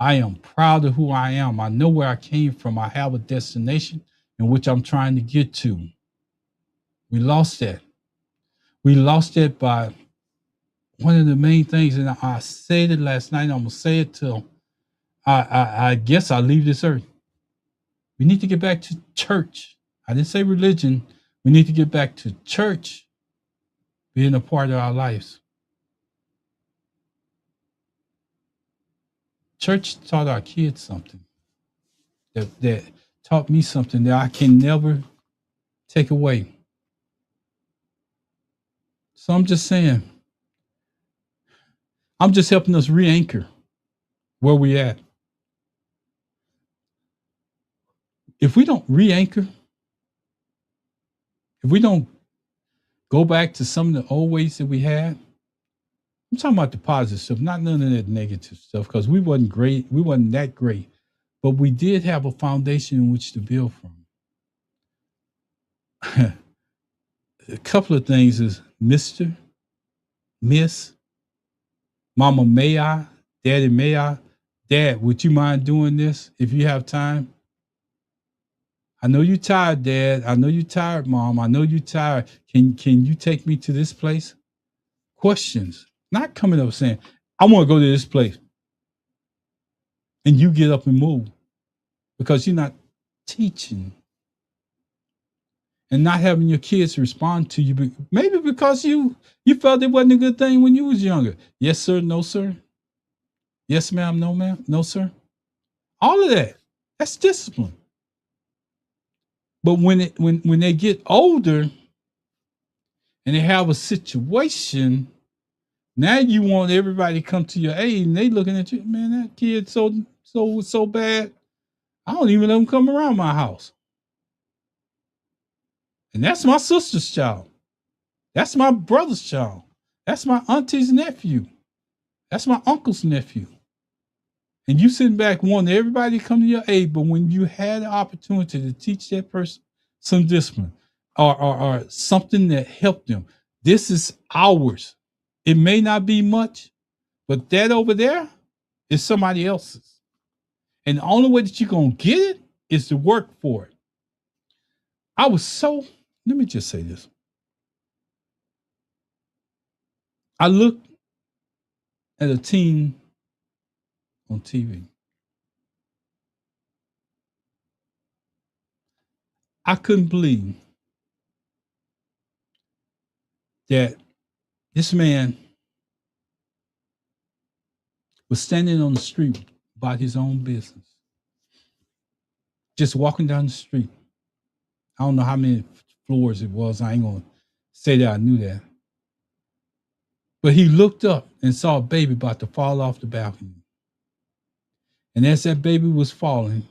I am proud of who I am. I know where I came from. I have a destination in which I'm trying to get to. We lost that. We lost that by one of the main things, and I said it last night. I'm gonna say it till I guess I leave this earth. We need to get back to church. I didn't say religion. We need to get back to church being a part of our lives. Church taught our kids something that taught me something that I can never take away. So I'm just saying, I'm just helping us re-anchor where we at. If we don't re-anchor, if we don't Go back to some of the old ways that we had. I'm talking about the positive stuff, not none of that negative stuff, because we wasn't great. We wasn't that great. But we did have a foundation in which to build from. A couple of things is Mr., Miss, Mama, may I? Daddy, may I? Dad, would you mind doing this if you have time? I know you're tired, Dad. I know you're tired, Mom. I know you're tired. Can you take me to this place? Questions. Not coming up saying, I want to go to this place. And you get up and move because you're not teaching. And not having your kids respond to you, maybe because you felt it wasn't a good thing when you was younger. Yes, sir. No, sir. Yes, ma'am. No, ma'am. No, sir. All of that. That's discipline. But when they get older and they have a situation, now you want everybody to come to your aid, and they looking at you, man, that kid so bad. I don't even let them come around my house. And that's my sister's child. That's my brother's child. That's my auntie's nephew. That's my uncle's nephew. And you sitting back wanting everybody to come to your aid, but when you had the opportunity to teach that person some discipline or something that helped them, this is ours. It may not be much, but that over there is somebody else's. And the only way that you're going to get it is to work for it. Let me just say this. I looked at a team on TV. I couldn't believe that this man was standing on the street about his own business, just walking down the street. I don't know how many floors it was. I ain't going to say that I knew that. But he looked up and saw a baby about to fall off the balcony. And as that baby was falling,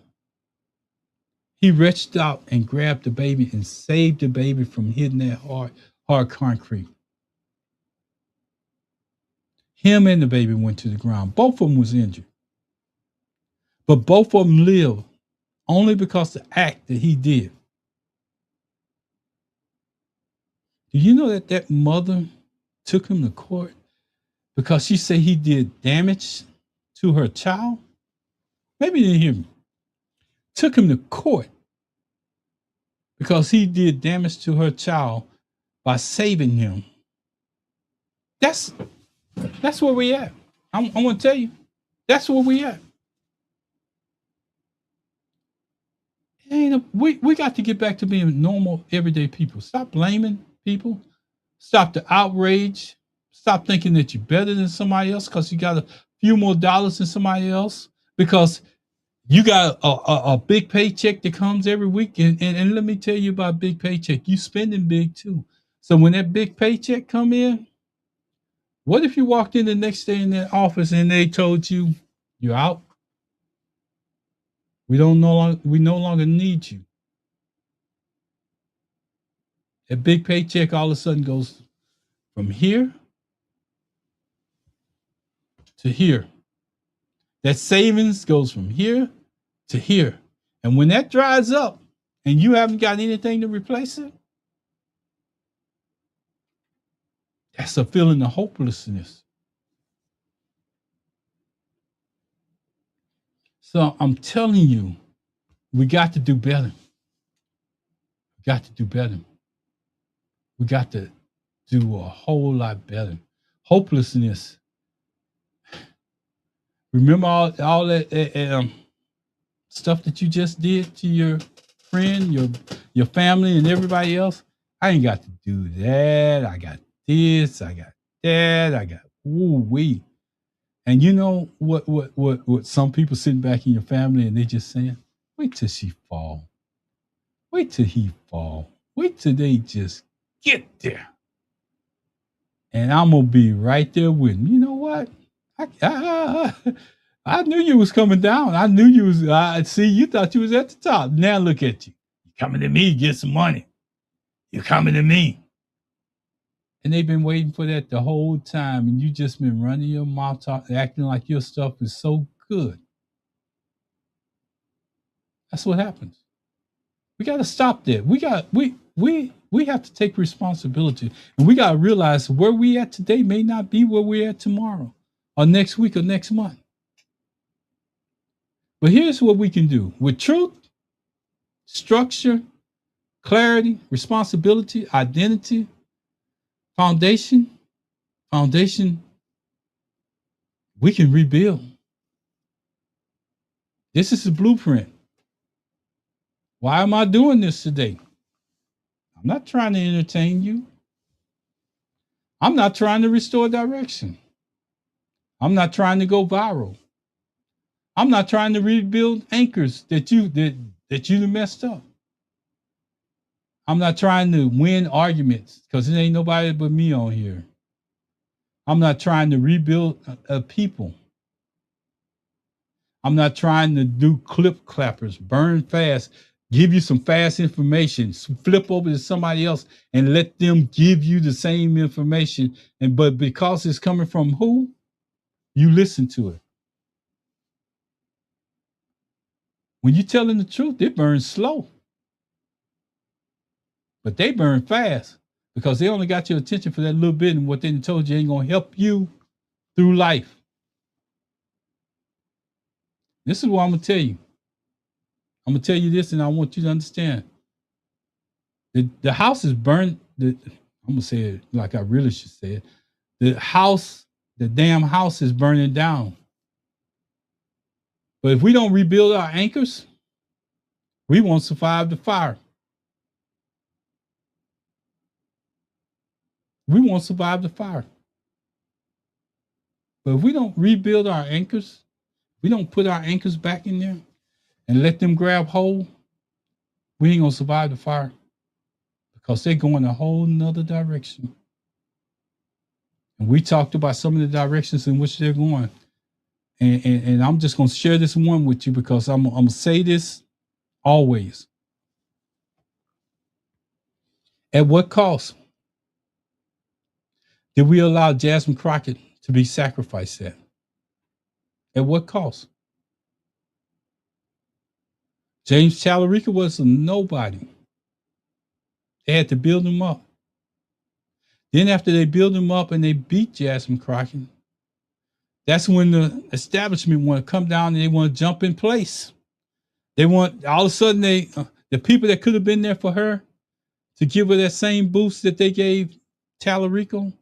he reached out and grabbed the baby and saved the baby from hitting that hard concrete. Him and the baby went to the ground. Both of them was injured. But both of them lived only because of the act that he did. Do you know that mother took him to court because she said he did damage to her child? Maybe you didn't hear me. Took him to court because he did damage to her child by saving him. That's where we at. I'm going to tell you. That's where we at. We got to get back to being normal, everyday people. Stop blaming people. Stop the outrage. Stop thinking that you're better than somebody else because you got a few more dollars than somebody else. Because you got a big paycheck that comes every week. And let me tell you about a big paycheck. You spending big too. So when that big paycheck come in, what if you walked in the next day in that office and they told you you're out? We no longer need you. That big paycheck all of a sudden goes from here to here. That savings goes from here to here. And when that dries up and you haven't got anything to replace it, that's a feeling of hopelessness. So I'm telling you, we got to do better. We got to do better. We got to do a whole lot better. Hopelessness. Remember all that stuff that you just did to your friend, your family, and everybody else? I ain't got to do that. I got this. I got that. I got woo-wee. And you know what some people sitting back in your family and they just saying, wait till she fall. Wait till he fall. Wait till they just get there. And I'm going to be right there with him. You know what? I knew you was coming down. I knew you was, see, you thought you was at the top. Now look at you. You're coming to me, get some money. You're coming to me. And they've been waiting for that the whole time. And you just been running your mouth, acting like your stuff is so good. That's what happens. We got to stop that. We have to take responsibility. And we got to realize where we at today may not be where we're at tomorrow or next week or next month. But here's what we can do with truth, structure, clarity, responsibility, identity, foundation, we can rebuild. This is the blueprint. Why am I doing this today? I'm not trying to entertain you. I'm not trying to restore direction. I'm not trying to go viral. I'm not trying to rebuild anchors that you messed up. I'm not trying to win arguments because it ain't nobody but me on here. I'm not trying to rebuild a people. I'm not trying to do clip clappers, burn fast, give you some fast information, flip over to somebody else and let them give you the same information. But because it's coming from who? You listen to it. When you're telling the truth, it burns slow. But they burn fast because they only got your attention for that little bit, and what they told you ain't going to help you through life. This is what I'm going to tell you. I'm going to tell you this, and I want you to understand. The house is burned. I'm going to say it like I really should say it. The damn house is burning down. But if we don't rebuild our anchors, we won't survive the fire. We won't survive the fire. But if we don't rebuild our anchors, we don't put our anchors back in there and let them grab hold, we ain't going to survive the fire because they're going a whole nother direction. And we talked about some of the directions in which they're going. And I'm just going to share this one with you because I'm going to say this always. At what cost did we allow Jasmine Crockett to be sacrificed at? At what cost? James Tallarico was a nobody. They had to build him up. Then after they build him up and they beat Jasmine Crockett, that's when the establishment want to come down and they want to jump in place. They want, all of a sudden, the people that could have been there for her to give her that same boost that they gave Tallarico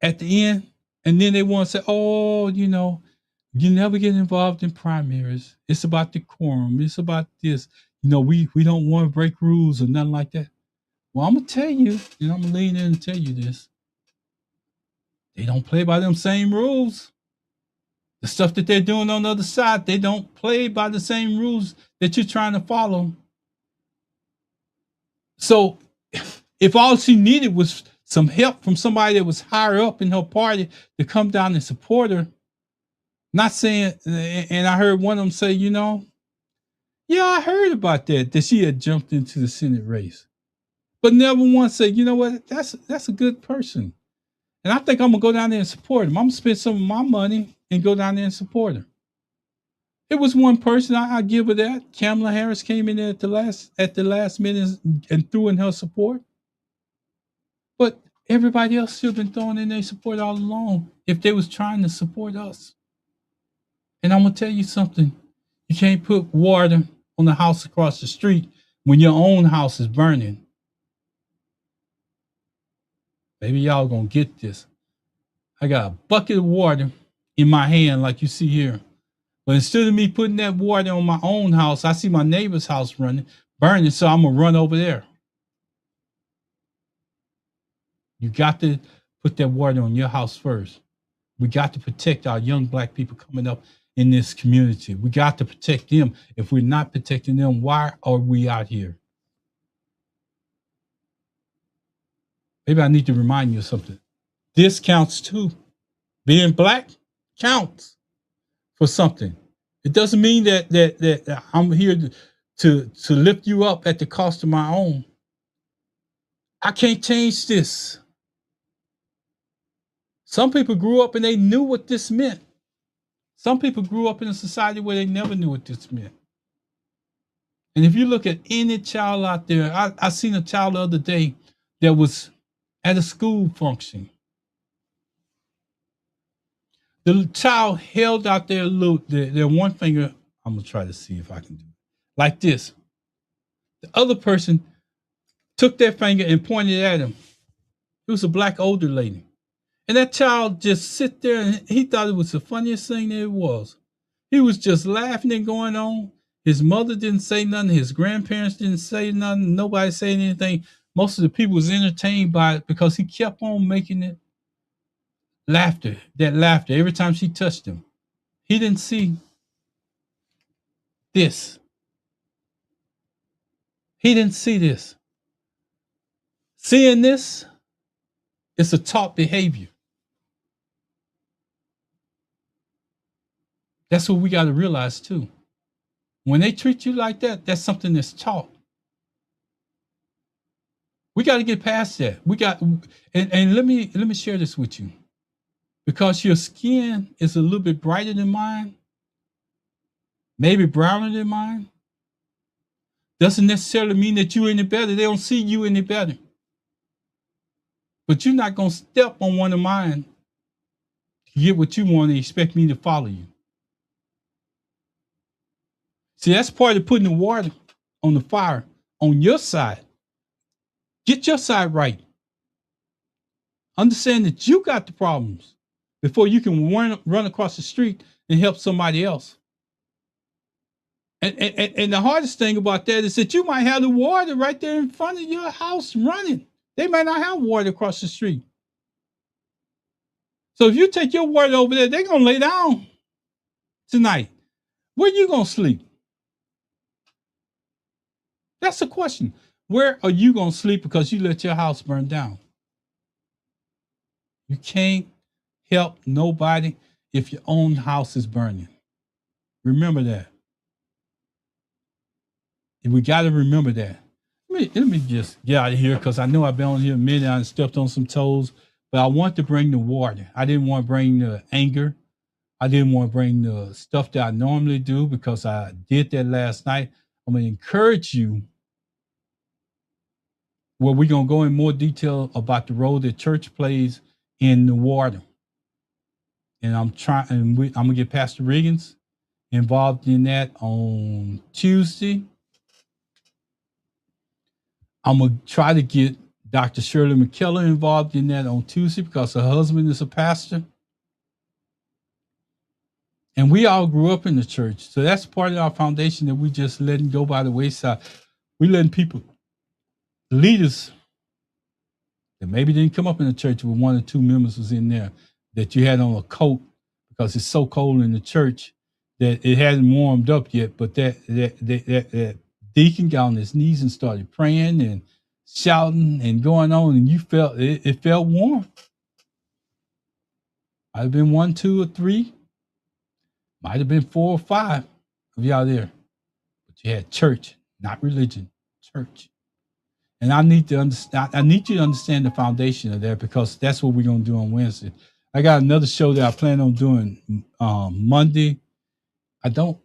at the end. And then they want to say, oh, you never get involved in primaries. It's about decorum. It's about this. We don't want to break rules or nothing like that. Well, I'm going to tell you, and I'm going to lean in and tell you this. They don't play by them same rules. The stuff that they're doing on the other side, they don't play by the same rules that you're trying to follow. So if all she needed was some help from somebody that was higher up in her party to come down and support her, not saying, and I heard one of them say, yeah, I heard about that she had jumped into the Senate race. But never once say, you know what, that's a good person. And I think I'm going to go down there and support him. I'm going to spend some of my money and go down there and support her. It was one person, I give her that. Kamala Harris came in there at the last minute and threw in her support. But everybody else should have been throwing in their support all along if they was trying to support us. And I'm going to tell you something. You can't put water on the house across the street when your own house is burning. Maybe y'all going to get this. I got a bucket of water in my hand like you see here. But instead of me putting that water on my own house, I see my neighbor's house burning, so I'm going to run over there. You got to put that water on your house first. We got to protect our young black people coming up in this community. We got to protect them. If we're not protecting them, why are we out here? Maybe I need to remind you of something. This counts too. Being black counts for something. It doesn't mean that I'm here to lift you up at the cost of my own. I can't change this. Some people grew up and they knew what this meant. Some people grew up in a society where they never knew what this meant. And if you look at any child out there, I seen a child the other day that was at a school function. The child held out their one finger. I'm gonna try to see if I can do it like this. The other person took their finger and pointed at him. It was a black older lady. And that child just sit there and he thought it was the funniest thing that it was. He was just laughing and going on. His mother didn't say nothing. His grandparents didn't say nothing. Nobody said anything. Most of the people was entertained by it because he kept on making it laughter. Every time she touched him. He didn't see this. He didn't see this. Seeing this, it's a taught behavior. That's what we got to realize too. When they treat you like that, that's something that's taught. We got to get past that. And let me share this with you. Because your skin is a little bit brighter than mine, maybe browner than mine, doesn't necessarily mean that you're any better. They don't see you any better. But you're not going to step on one of mine to get what you want and expect me to follow you. See, that's part of putting the water on the fire on your side. Get your side right. Understand that you got the problems before you can run across the street and help somebody else. And the hardest thing about that is that you might have the water right there in front of your house running. They might not have water across the street. So if you take your water over there, they're going to lay down tonight. Where are you going to sleep? That's the question. Where are you going to sleep because you let your house burn down? You can't help nobody if your own house is burning. Remember that. And we got to remember that. Let me just get out of here because I know I've been on here a minute. I stepped on some toes, but I want to bring the water. I didn't want to bring the anger. I didn't want to bring the stuff that I normally do because I did that last night. I'm going to encourage you. Well, we're going to go in more detail about the role that church plays in the water. And I'm going to get Pastor Riggins involved in that on Tuesday. I'm going to try to get Dr. Shirley McKellar involved in that on Tuesday because her husband is a pastor. And we all grew up in the church. So that's part of our foundation that we just letting go by the wayside. We letting people, leaders that maybe didn't come up in the church with one or two members was in there, that you had on a coat because it's so cold in the church that it hasn't warmed up yet. But that deacon got on his knees and started praying and shouting and going on, and you felt it felt warm. Might have been 1, 2, or 3. Might have been 4 or 5 of y'all there. But you had church, not religion, church. And I need you to understand the foundation of that because that's what we're going to do on Wednesday. I got another show that I plan on doing Monday. I don't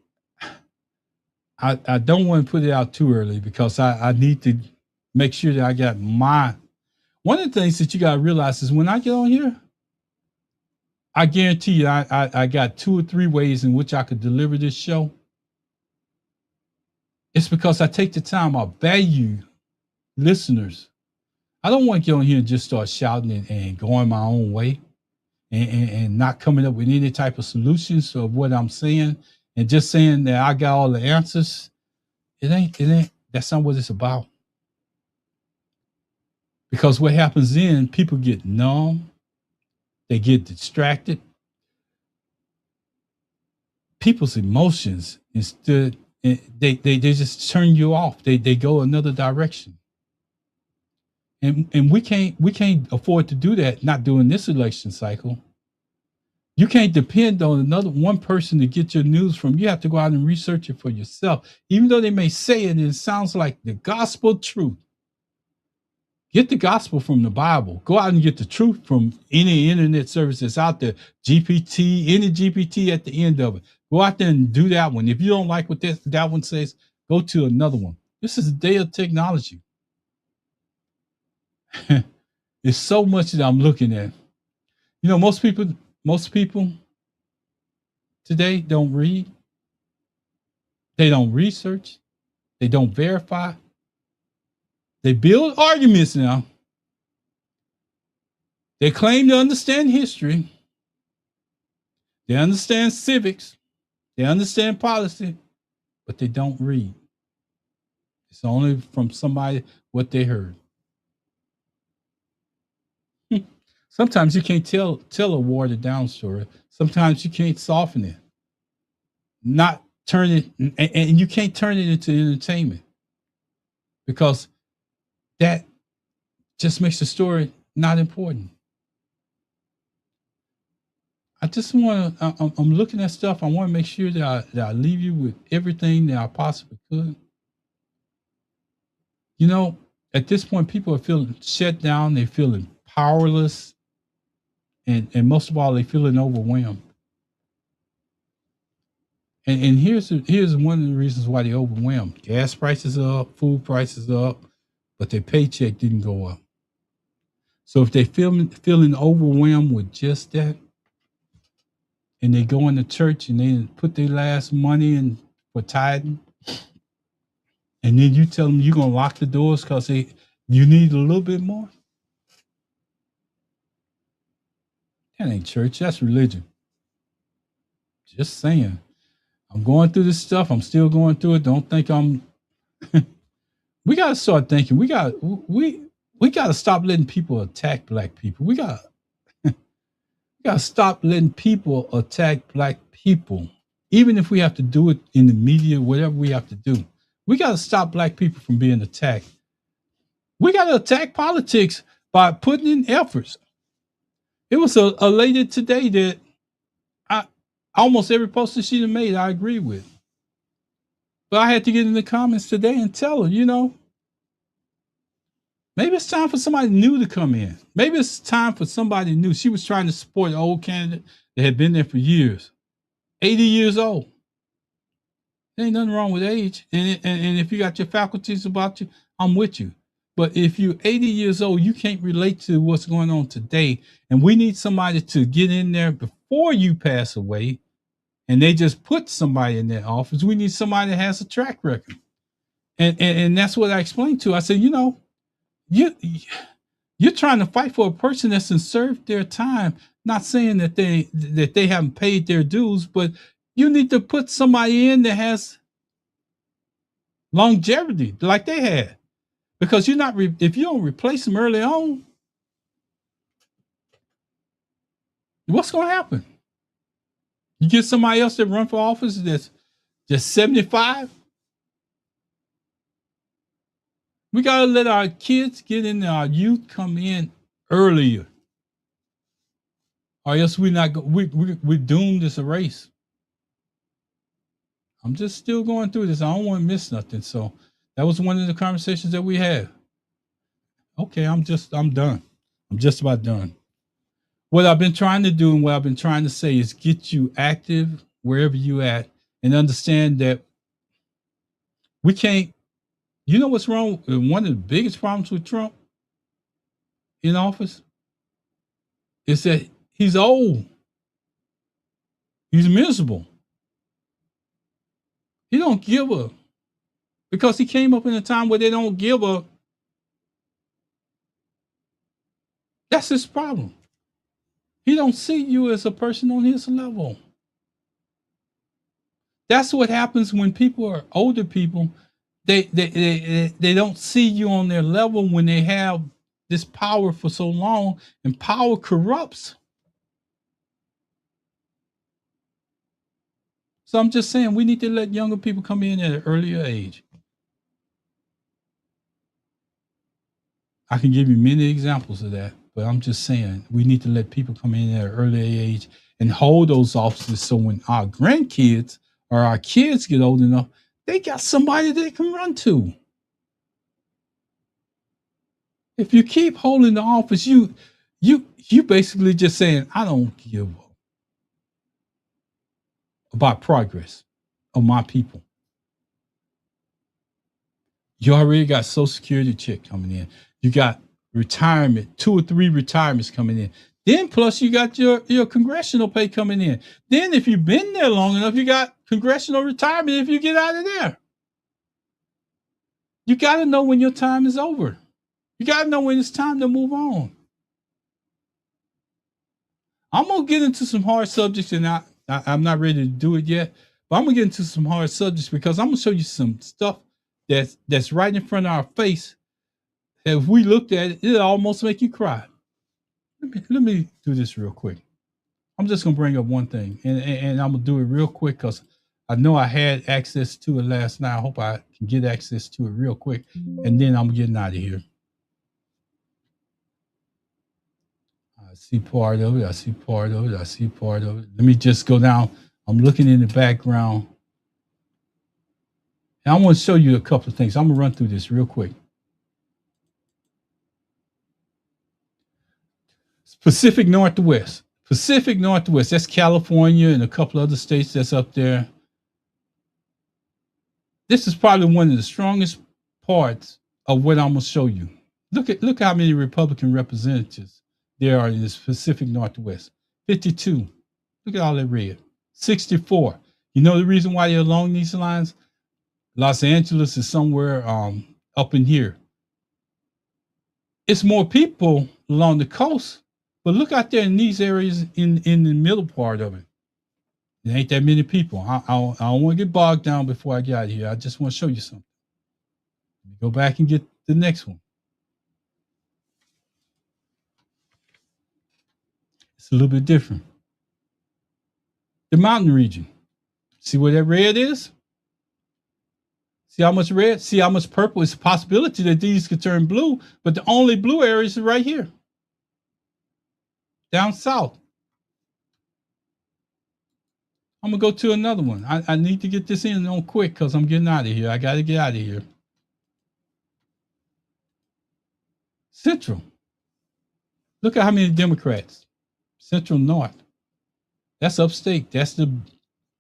want to put it out too early because I need to make sure that I got one of the things that you got to realize is when I get on here, I guarantee you I got 2 or 3 ways in which I could deliver this show. It's because I take the time, I value listeners. I don't want to get on here and just start shouting and going my own way and not coming up with any type of solutions of what I'm saying and just saying that I got all the answers. It ain't, that's not what it's about. Because what happens then, people get numb, they get distracted. People's emotions, instead, they just turn you off. They go another direction. And we can't afford to do that, not during this election cycle. You can't depend on one person to get your news from. You have to go out and research it for yourself. Even though they may say it, it sounds like the gospel truth. Get the gospel from the Bible. Go out and get the truth from any internet service that's out there. GPT, any GPT at the end of it. Go out there and do that one. If you don't like what that one says, go to another one. This is the day of technology. It's so much that I'm looking at. You know, most people today don't read. They don't research. They don't verify. They build arguments now. They claim to understand history. They understand civics. They understand policy, but they don't read. It's only from somebody what they heard. Sometimes you can't tell a watered down story. Sometimes you can't soften it. Not turn it, and you can't turn it into entertainment because that just makes the story not important. I just want to, I'm looking at stuff. I want to make sure that I leave you with everything that I possibly could. You know, at this point, people are feeling shut down. They're feeling powerless. And most of all, they're feeling overwhelmed. And here's one of the reasons why they're overwhelmed. Gas prices are up, food prices are up, but their paycheck didn't go up. So if they're feeling overwhelmed with just that, and they go into church and they put their last money in for tithing, and then you tell them you're gonna lock the doors because you need a little bit more. That ain't church. That's religion. Just saying. I'm going through this stuff. I'm still going through it. Don't think I'm. We got to start thinking. We got to stop letting people attack black people. We got to stop letting people attack black people, even if we have to do it in the media, whatever we have to do. We got to stop black people from being attacked. We got to attack politics by putting in efforts. It was a lady today that almost every post that she made, I agree with. But I had to get in the comments today and tell her, you know, maybe it's time for somebody new to come in. Maybe it's time for somebody new. She was trying to support an old candidate that had been there for years, 80 years old. There ain't nothing wrong with age. And if you got your faculties about you, I'm with you. But if you're 80 years old, you can't relate to what's going on today. And we need somebody to get in there before you pass away. And they just put somebody in that office. We need somebody that has a track record. And that's what I explained to her. I said, you know, you're trying to fight for a person that's served their time, not saying that they haven't paid their dues, but you need to put somebody in that has longevity like they had. Because if you don't replace them early on, what's going to happen? You get somebody else that run for office that's just 75. We got to let our kids get in, our youth come in earlier. Or else we're doomed as a race. I'm just still going through this. I don't want to miss nothing. So that was one of the conversations that we had. Okay, I'm done. I'm just about done. What I've been trying to do and what I've been trying to say is get you active wherever you at and understand that we can't, you know what's wrong? One of the biggest problems with Trump in office is that he's old. He's miserable. He don't give a, because he came up in a time where they don't give a. That's his problem. He don't see you as a person on his level. That's what happens when people are older people. They don't see you on their level when they have this power for so long, and power corrupts. So I'm just saying we need to let younger people come in at an earlier age. I can give you many examples of that, but I'm just saying we need to let people come in at an earlier age and hold those offices so when our grandkids or our kids get old enough, they got somebody they can run to. If you keep holding the office, you basically just saying, I don't give about progress of my people. You already got Social Security check coming in. You got retirement, 2 or 3 retirements coming in. Then plus you got your congressional pay coming in. Then if you've been there long enough, you got congressional retirement if you get out of there. You got to know when your time is over. You got to know when it's time to move on. I'm going to get into some hard subjects, and I'm not ready to do it yet, but I'm going to get into some hard subjects because I'm going to show you some stuff that's right in front of our face. If we looked at it, it'll almost make you cry. Let me do this real quick. I'm just going to bring up one thing, and I'm going to do it real quick because I know I had access to it last night. I hope I can get access to it real quick, and then I'm getting out of here. I see part of it. I see part of it. I see part of it. Let me just go down. I'm looking in the background. And I want to show you a couple of things. I'm going to run through this real quick. Pacific Northwest. Pacific Northwest. That's California and a couple other states that's up there. This is probably one of the strongest parts of what I'm going to show you. Look how many Republican representatives there are in this Pacific Northwest. 52. Look at all that red. 64. You know the reason why they're along these lines? Los Angeles is somewhere up in here. It's more people along the coast, but look out there in these areas in the middle part of it. There ain't that many people. I don't want to get bogged down before I get out of here. I just want to show you something. Let me go back and get the next one. It's a little bit different. The mountain region. See where that red is? See how much red? See how much purple? It's a possibility that these could turn blue, but the only blue areas are right here. Down south. I'm going to go to another one. I need to get this in on quick because I'm getting out of here. I got to get out of here. Central. Look at how many Democrats. Central North. That's upstate. That's the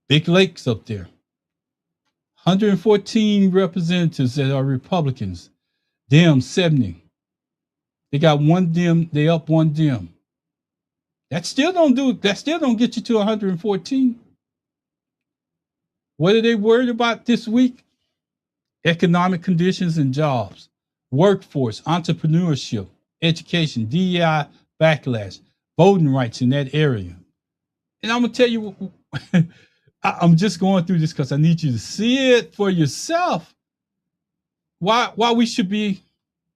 big lakes up there. 114 representatives that are Republicans. Dem 70. They got one Dem. They up one Dem. That still don't get you to 114. What are they worried about this week? Economic conditions and jobs, workforce, entrepreneurship, education, DEI backlash, voting rights in that area. And I'm going to tell you, I'm just going through this because I need you to see it for yourself. Why we should be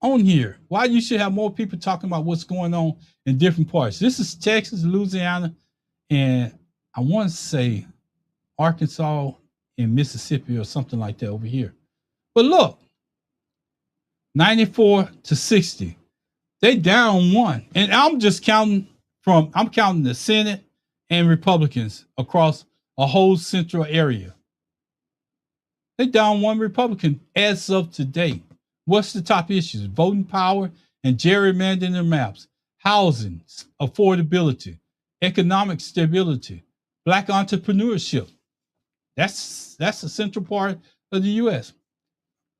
on here. Why you should have more people talking about what's going on in different parts. This is Texas, Louisiana, and I want to say Arkansas and Mississippi or something like that over here. But look, 94 to 60. They down one. And I'm counting the Senate and Republicans across a whole central area. They down one Republican as of today. What's the top issues? Voting power and gerrymandering their maps, housing, affordability, economic stability, Black entrepreneurship. That's the central part of the U.S.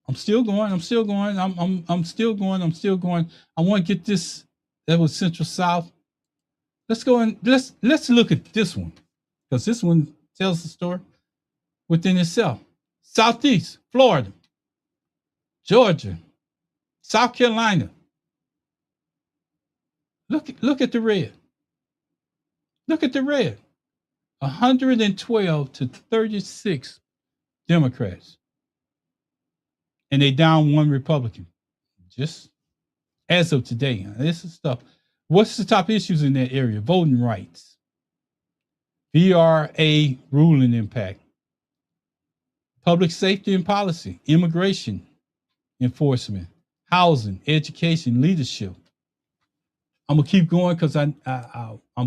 I'm still going. I'm still going. I'm still going. I'm still going. I want to get this. That was Central South. Let's go and let's look at this one because this one tells the story within itself. Southeast, Florida, Georgia, South Carolina. Look at the red. Look at the red. 112 to 36 Democrats. And they down one Republican. Just as of today. This is stuff. What's the top issues in that area? Voting rights. VRA ruling impact. Public safety and policy. Immigration enforcement. Housing, education, leadership. I'm gonna keep going because I'm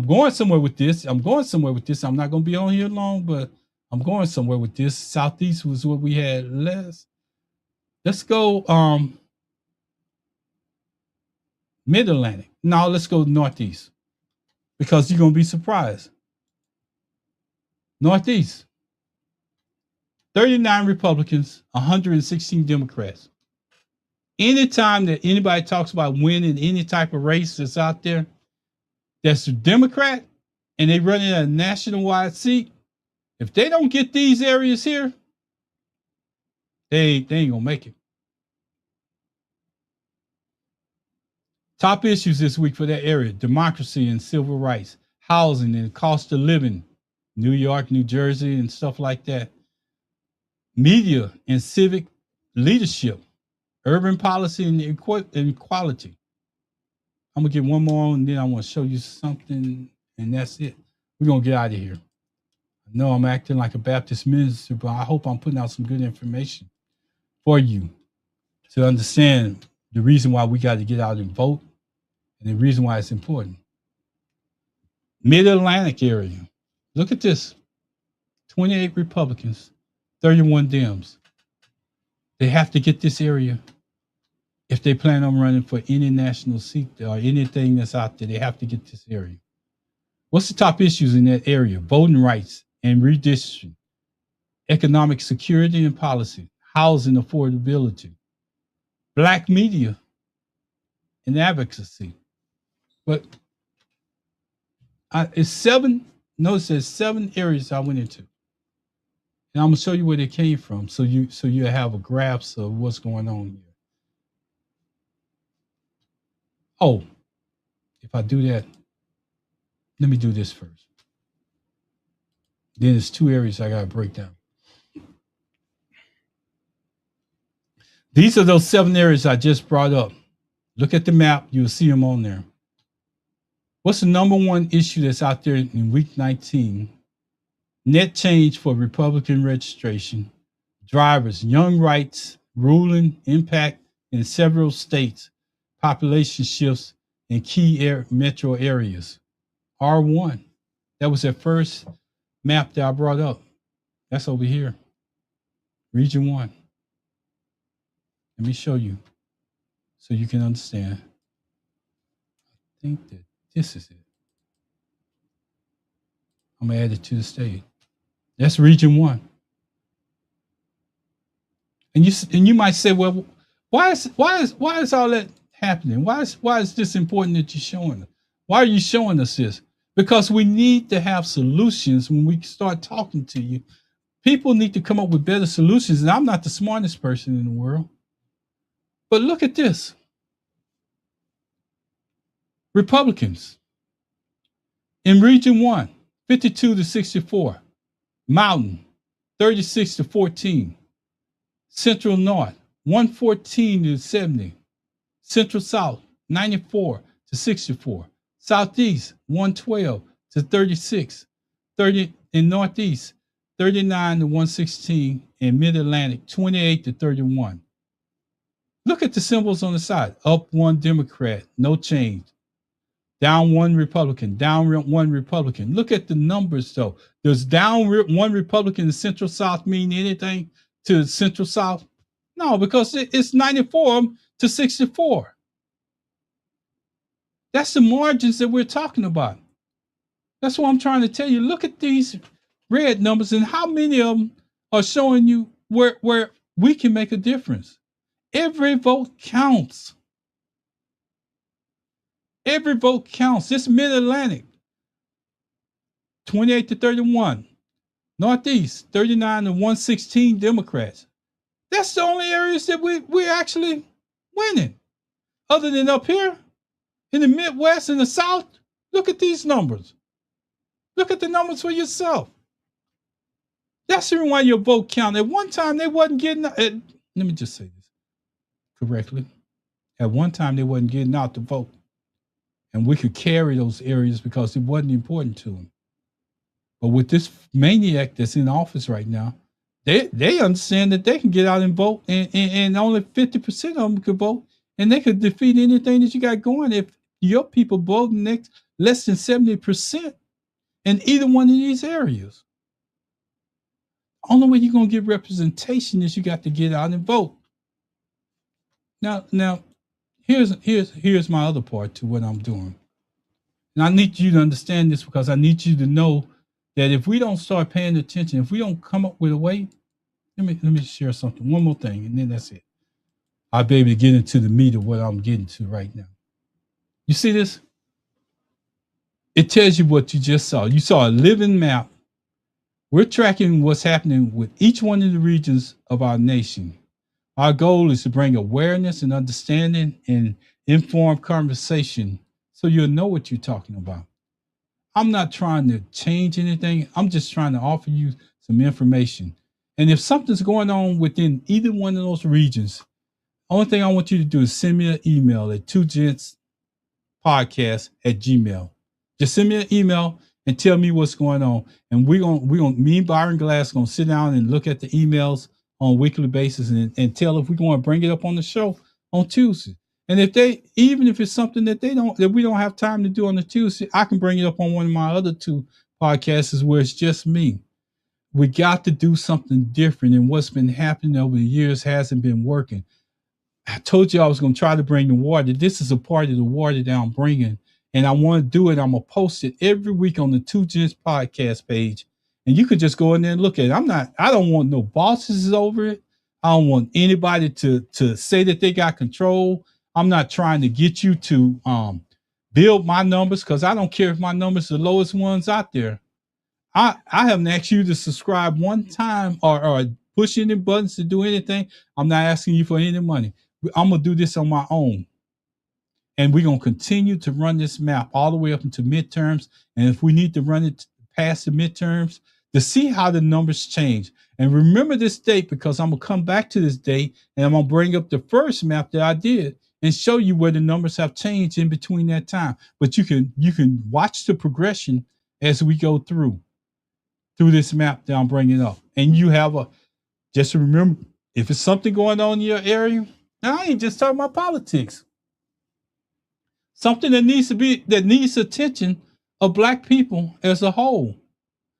going somewhere with this. I'm not gonna be on here long, but I'm going somewhere with this. Southeast was what we had last. Let's go. Mid-Atlantic. Now let's go Northeast because you're going to be surprised. Northeast, 39 Republicans, 116 Democrats. Anytime that anybody talks about winning any type of race that's out there, that's a Democrat, and they run in a national-wide seat, if they don't get these areas here, they ain't going to make it. Top issues this week for that area: democracy and civil rights, housing and cost of living, New York, New Jersey, and stuff like that. Media and civic leadership, urban policy and equality. I'm going to get one more and then I want to show you something, and that's it. We're going to get out of here. I know I'm acting like a Baptist minister, but I hope I'm putting out some good information for you to understand the reason why we got to get out and vote and the reason why it's important. Mid-Atlantic area. Look at this. 28 Republicans, 31 Dems. They have to get this area if they plan on running for any national seat or anything that's out there. They have to get this area. What's the top issues in that area? Voting rights and redistricting, economic security and policy, housing affordability, Black media and advocacy. But it's seven. Notice there's 7 areas I went into, and I'm gonna show you where they came from, so you have a grasp of what's going on here. Oh, if I do that, let me do this first. Then there's 2 areas I gotta break down. These are those 7 areas I just brought up. Look at the map, you'll see them on there. What's the number one issue that's out there in week 19? Net change for Republican registration, drivers, young rights, ruling impact in several states, population shifts in key metro areas. R1, that was that first map that I brought up. That's over here, region 1. Let me show you so you can understand. I think that this is it. I'm gonna add it to the state. That's region 1. And you might say, well, why is all that happening? Why is this important that you're showing us? Why are you showing us this? Because we need to have solutions when we start talking to you. People need to come up with better solutions, and I'm not the smartest person in the world. But look at this. Republicans in region 1, 52 to 64. Mountain, 36 to 14. Central North, 114 to 70. Central South, 94 to 64. Southeast, 112 to 36. 30 in Northeast, 39 to 116. And Mid-Atlantic, 28 to 31. Look at the symbols on the side. Up 1 Democrat, no change. Down 1 Republican, down 1 Republican. Look at the numbers, though. Does down 1 Republican in Central South mean anything to Central South? No, because it's 94 to 64. That's the margins that we're talking about. That's what I'm trying to tell you. Look at these red numbers and how many of them are showing you where we can make a difference. Every vote counts. Every vote counts. This Mid-Atlantic, 28 to 31. Northeast, 39 to 116 Democrats. That's the only areas that we're actually winning. Other than up here in the Midwest and the South, look at these numbers. Look at the numbers for yourself. That's the reason why your vote counts. At one time, they wasn't getting out. Let me just say this correctly. At one time, they wasn't getting out to vote. And we could carry those areas because it wasn't important to them. But with this maniac that's in office right now, they understand that they can get out and vote, and only 50% of them could vote, and they could defeat anything that you got going if your people vote less than 70% in either one of these areas. Only way you're going to get representation is you got to get out and vote. Now, here's my other part to what I'm doing. And I need you to understand this because I need you to know that if we don't start paying attention, if we don't come up with a way, let me share something. One more thing, and then that's it. I'll be able to get into the meat of what I'm getting to right now. You see this? It tells you what you just saw. You saw a living map. We're tracking what's happening with each one of the regions of our nation. Our goal is to bring awareness and understanding and informed conversation so you'll know what you're talking about. I'm not trying to change anything. I'm just trying to offer you some information. And if something's going on within either one of those regions, only thing I want you to do is send me an email at 2gentspodcast@gmail. Just send me an email and tell me what's going on. And we're gonna me and Byron Glass gonna sit down and look at the emails on a weekly basis and tell if we're going to bring it up on the show on Tuesday. And even if it's something that we don't have time to do on the Tuesday, I can bring it up on one of my other two podcasts where it's just me. We got to do something different, and what's been happening over the years hasn't been working. I told you I was going to try to bring the water. This is a part of the water that I'm bringing, and I want to do it. I'm going to post it every week on the Two Gents podcast page, and you could just go in there and look at it. I don't want no bosses over it. I don't want anybody to say that they got control. I'm not trying to get you to build my numbers because I don't care if my numbers are the lowest ones out there. I haven't asked you to subscribe one time or push any buttons to do anything. I'm not asking you for any money. I'm going to do this on my own. And we're going to continue to run this map all the way up into midterms. And if we need to run it past the midterms to see how the numbers change. And remember this date because I'm going to come back to this date and I'm going to bring up the first map that I did and show you where the numbers have changed in between that time. But you can watch the progression as we go through this map that I'm bringing up. And you have just remember, if it's something going on in your area, now I ain't just talking about politics. Something that needs attention of Black people as a whole.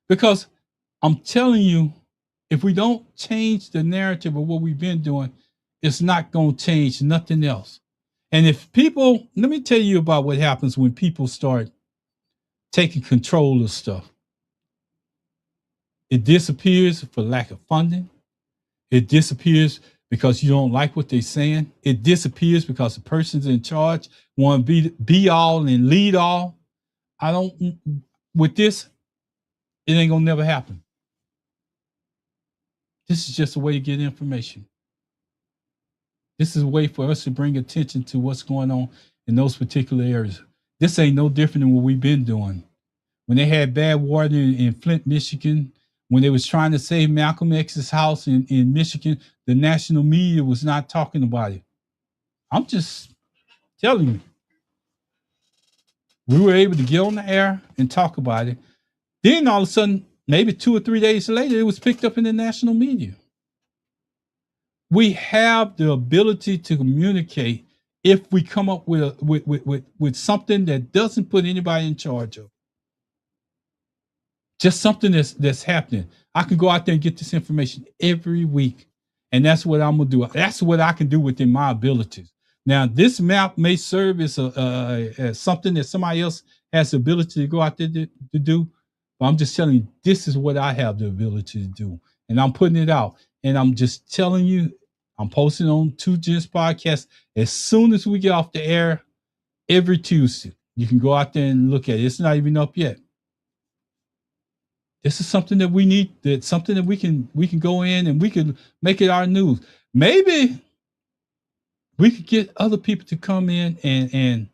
Because I'm telling you, if we don't change the narrative of what we've been doing, it's not going to change nothing else. And let me tell you about what happens when people start taking control of stuff. It disappears for lack of funding. It disappears because you don't like what they're saying. It disappears because the person's in charge want to be all and lead all. With this, it ain't gonna never happen. This is just a way to get information. This is a way for us to bring attention to what's going on in those particular areas. This ain't no different than what we've been doing. When they had bad water in Flint, Michigan, when they was trying to save Malcolm X's house in Michigan, the national media was not talking about it. I'm just telling you. We were able to get on the air and talk about it. Then all of a sudden, maybe 2 or 3 days later, it was picked up in the national media. We have the ability to communicate if we come up with something that doesn't put anybody in charge of. Just something that's happening. I can go out there and get this information every week. And that's what I'm going to do. That's what I can do within my abilities. Now, this map may serve as something that somebody else has the ability to go out there to do. But I'm just telling you, this is what I have the ability to do. And I'm putting it out. And I'm just telling you, I'm posting on Two Gents Podcast as soon as we get off the air every Tuesday. You can go out there and look at it. It's not even up yet. This is something that we need, that's something that we can go in and we can make it our news. Maybe we could get other people to come in and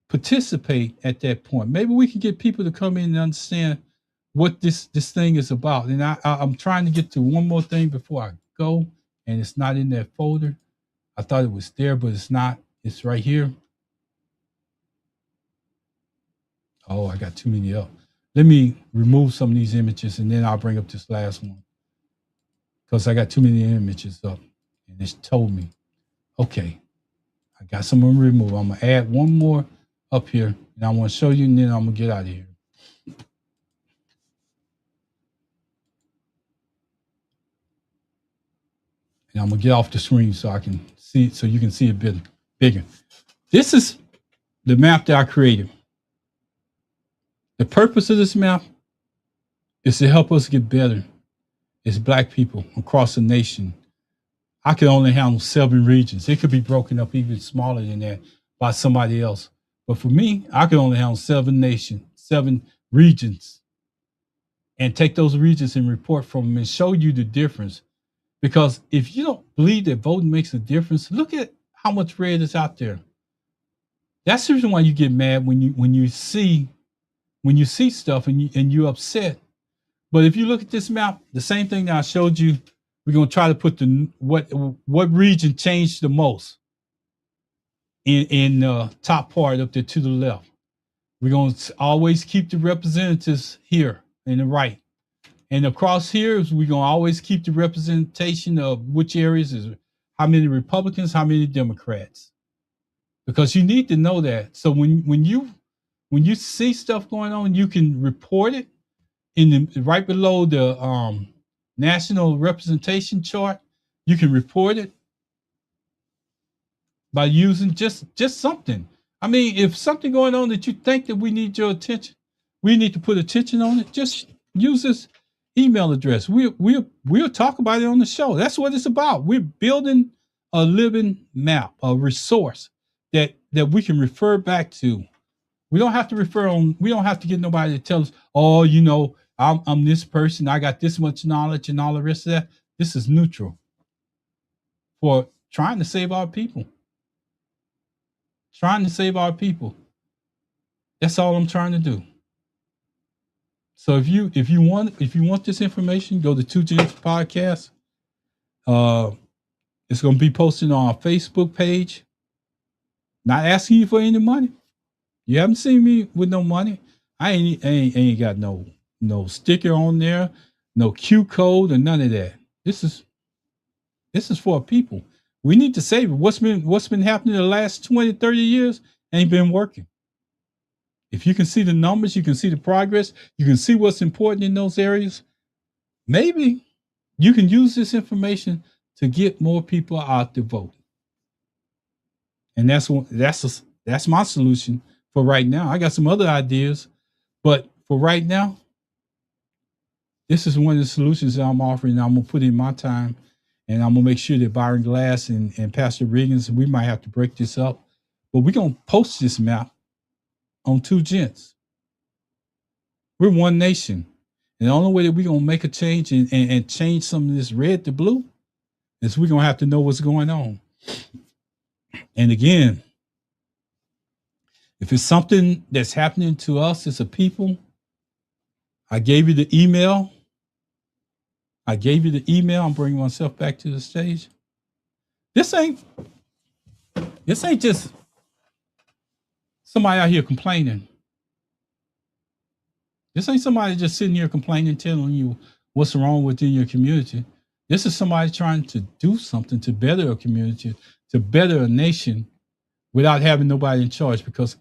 participate at that point. Maybe we can get people to come in and understand what this thing is about. And I'm trying to get to one more thing before I go, and it's not in that folder. I thought it was there, but it's not. It's right here. Oh, I got too many up. Let me remove some of these images and then I'll bring up this last one. Because I got too many images up. And it's told me, okay, I got some of them removed. I'm going to add one more up here. And I want to show you and then I'm going to get out of here. And I'm going to get off the screen so I can see, so you can see it bigger. This is the map that I created. The purpose of this map is to help us get better as Black people across the nation. I can only handle 7 regions. It could be broken up even smaller than that by somebody else. But for me, I can only handle 7 regions, and take those regions and report from them and show you the difference. Because if you don't believe that voting makes a difference, look at how much red is out there. That's the reason why you get mad when you see stuff and you're upset. But if you look at this map, the same thing that I showed you, we're gonna try to put what region changed the most in the top part up there to the left. We're gonna always keep the representatives here in the right, and across here we're gonna always keep the representation of which areas is how many Republicans, how many Democrats, because you need to know that. So when you see stuff going on, you can report it in the right below the national representation chart. You can report it by using just something. I mean, if something going on that you think that we need your attention, we need to put attention on it, just use this email address. We'll talk about it on the show. That's what it's about. We're building a living map, a resource that we can refer back to. We don't have to we don't have to get nobody to tell us, oh, I'm this person, I got this much knowledge and all the rest of that. This is neutral for trying to save our people. Trying to save our people. That's all I'm trying to do. So if you want this information, go to Two Gents Podcast. It's going to be posted on our Facebook page. Not asking you for any money. You haven't seen me with no money. I ain't got no sticker on there, no Q code, or none of that. This is for people. We need to save it. What's been happening the last 20, 30 years ain't been working. If you can see the numbers, you can see the progress, you can see what's important in those areas, maybe you can use this information to get more people out to vote. And that's my solution for right now. I got some other ideas, but for right now, this is one of the solutions that I'm offering. I'm gonna put in my time, and I'm gonna make sure that Byron Glass and Pastor Riggins, we might have to break this up, but we're gonna post this map on Two Gents. We're one nation. And the only way that we're gonna make a change and change some of this red to blue is we're gonna have to know what's going on. And again, if it's something that's happening to us as a people, I gave you the email. I'm bringing myself back to the stage. This ain't just somebody out here complaining. This ain't somebody just sitting here complaining, telling you what's wrong within your community. This is somebody trying to do something to better a community, to better a nation without having nobody in charge. Because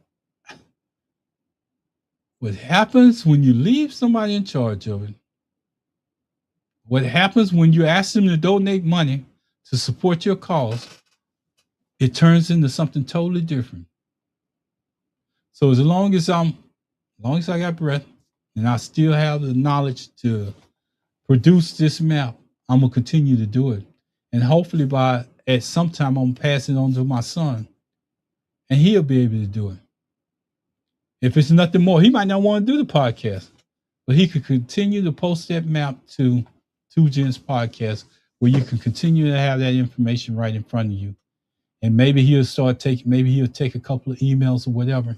what happens when you leave somebody in charge of it, what happens when you ask them to donate money to support your cause, it turns into something totally different. So as long as I got breath and I still have the knowledge to produce this map, I'm gonna continue to do it. And hopefully at some time I'm gonna pass it on to my son, and he'll be able to do it. If it's nothing more, he might not want to do the podcast, but he could continue to post that map to Two Gents Podcast, where you can continue to have that information right in front of you. And maybe he'll take a couple of emails or whatever.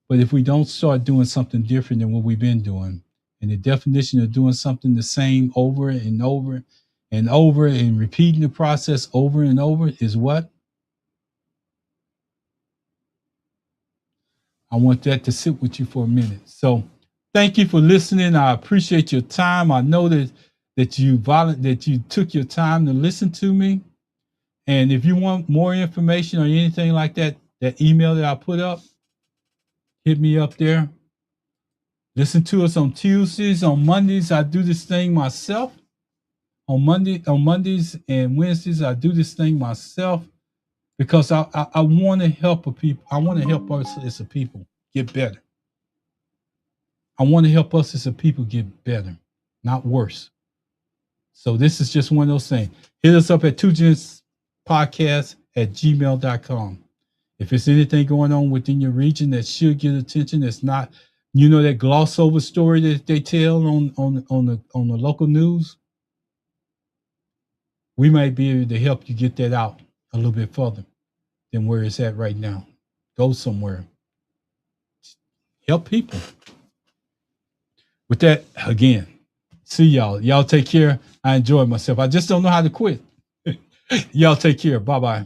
But if we don't start doing something different than what we've been doing, and the definition of doing something the same over and over and over and repeating the process over and over is what? I want that to sit with you for a minute. So thank you for listening. I appreciate your time. I know that you took your time to listen to me. And if you want more information or anything like that, that email that I put up, hit me up there. Listen to us on Tuesdays. On Mondays, I do this thing myself. On Mondays and Wednesdays, I do this thing myself because I want to help people. I want to help us as a people get better. I want to help us as a people get better, not worse. So this is just one of those things. Hit us up at 2genspodcast@gmail.com. If there's anything going on within your region that should get attention, that's not, that gloss over story that they tell on the local news, we might be able to help you get that out a little bit further than where it's at right now. Go somewhere. Help people. With that, again, see y'all. Y'all take care. I enjoyed myself. I just don't know how to quit. Y'all take care. Bye-bye.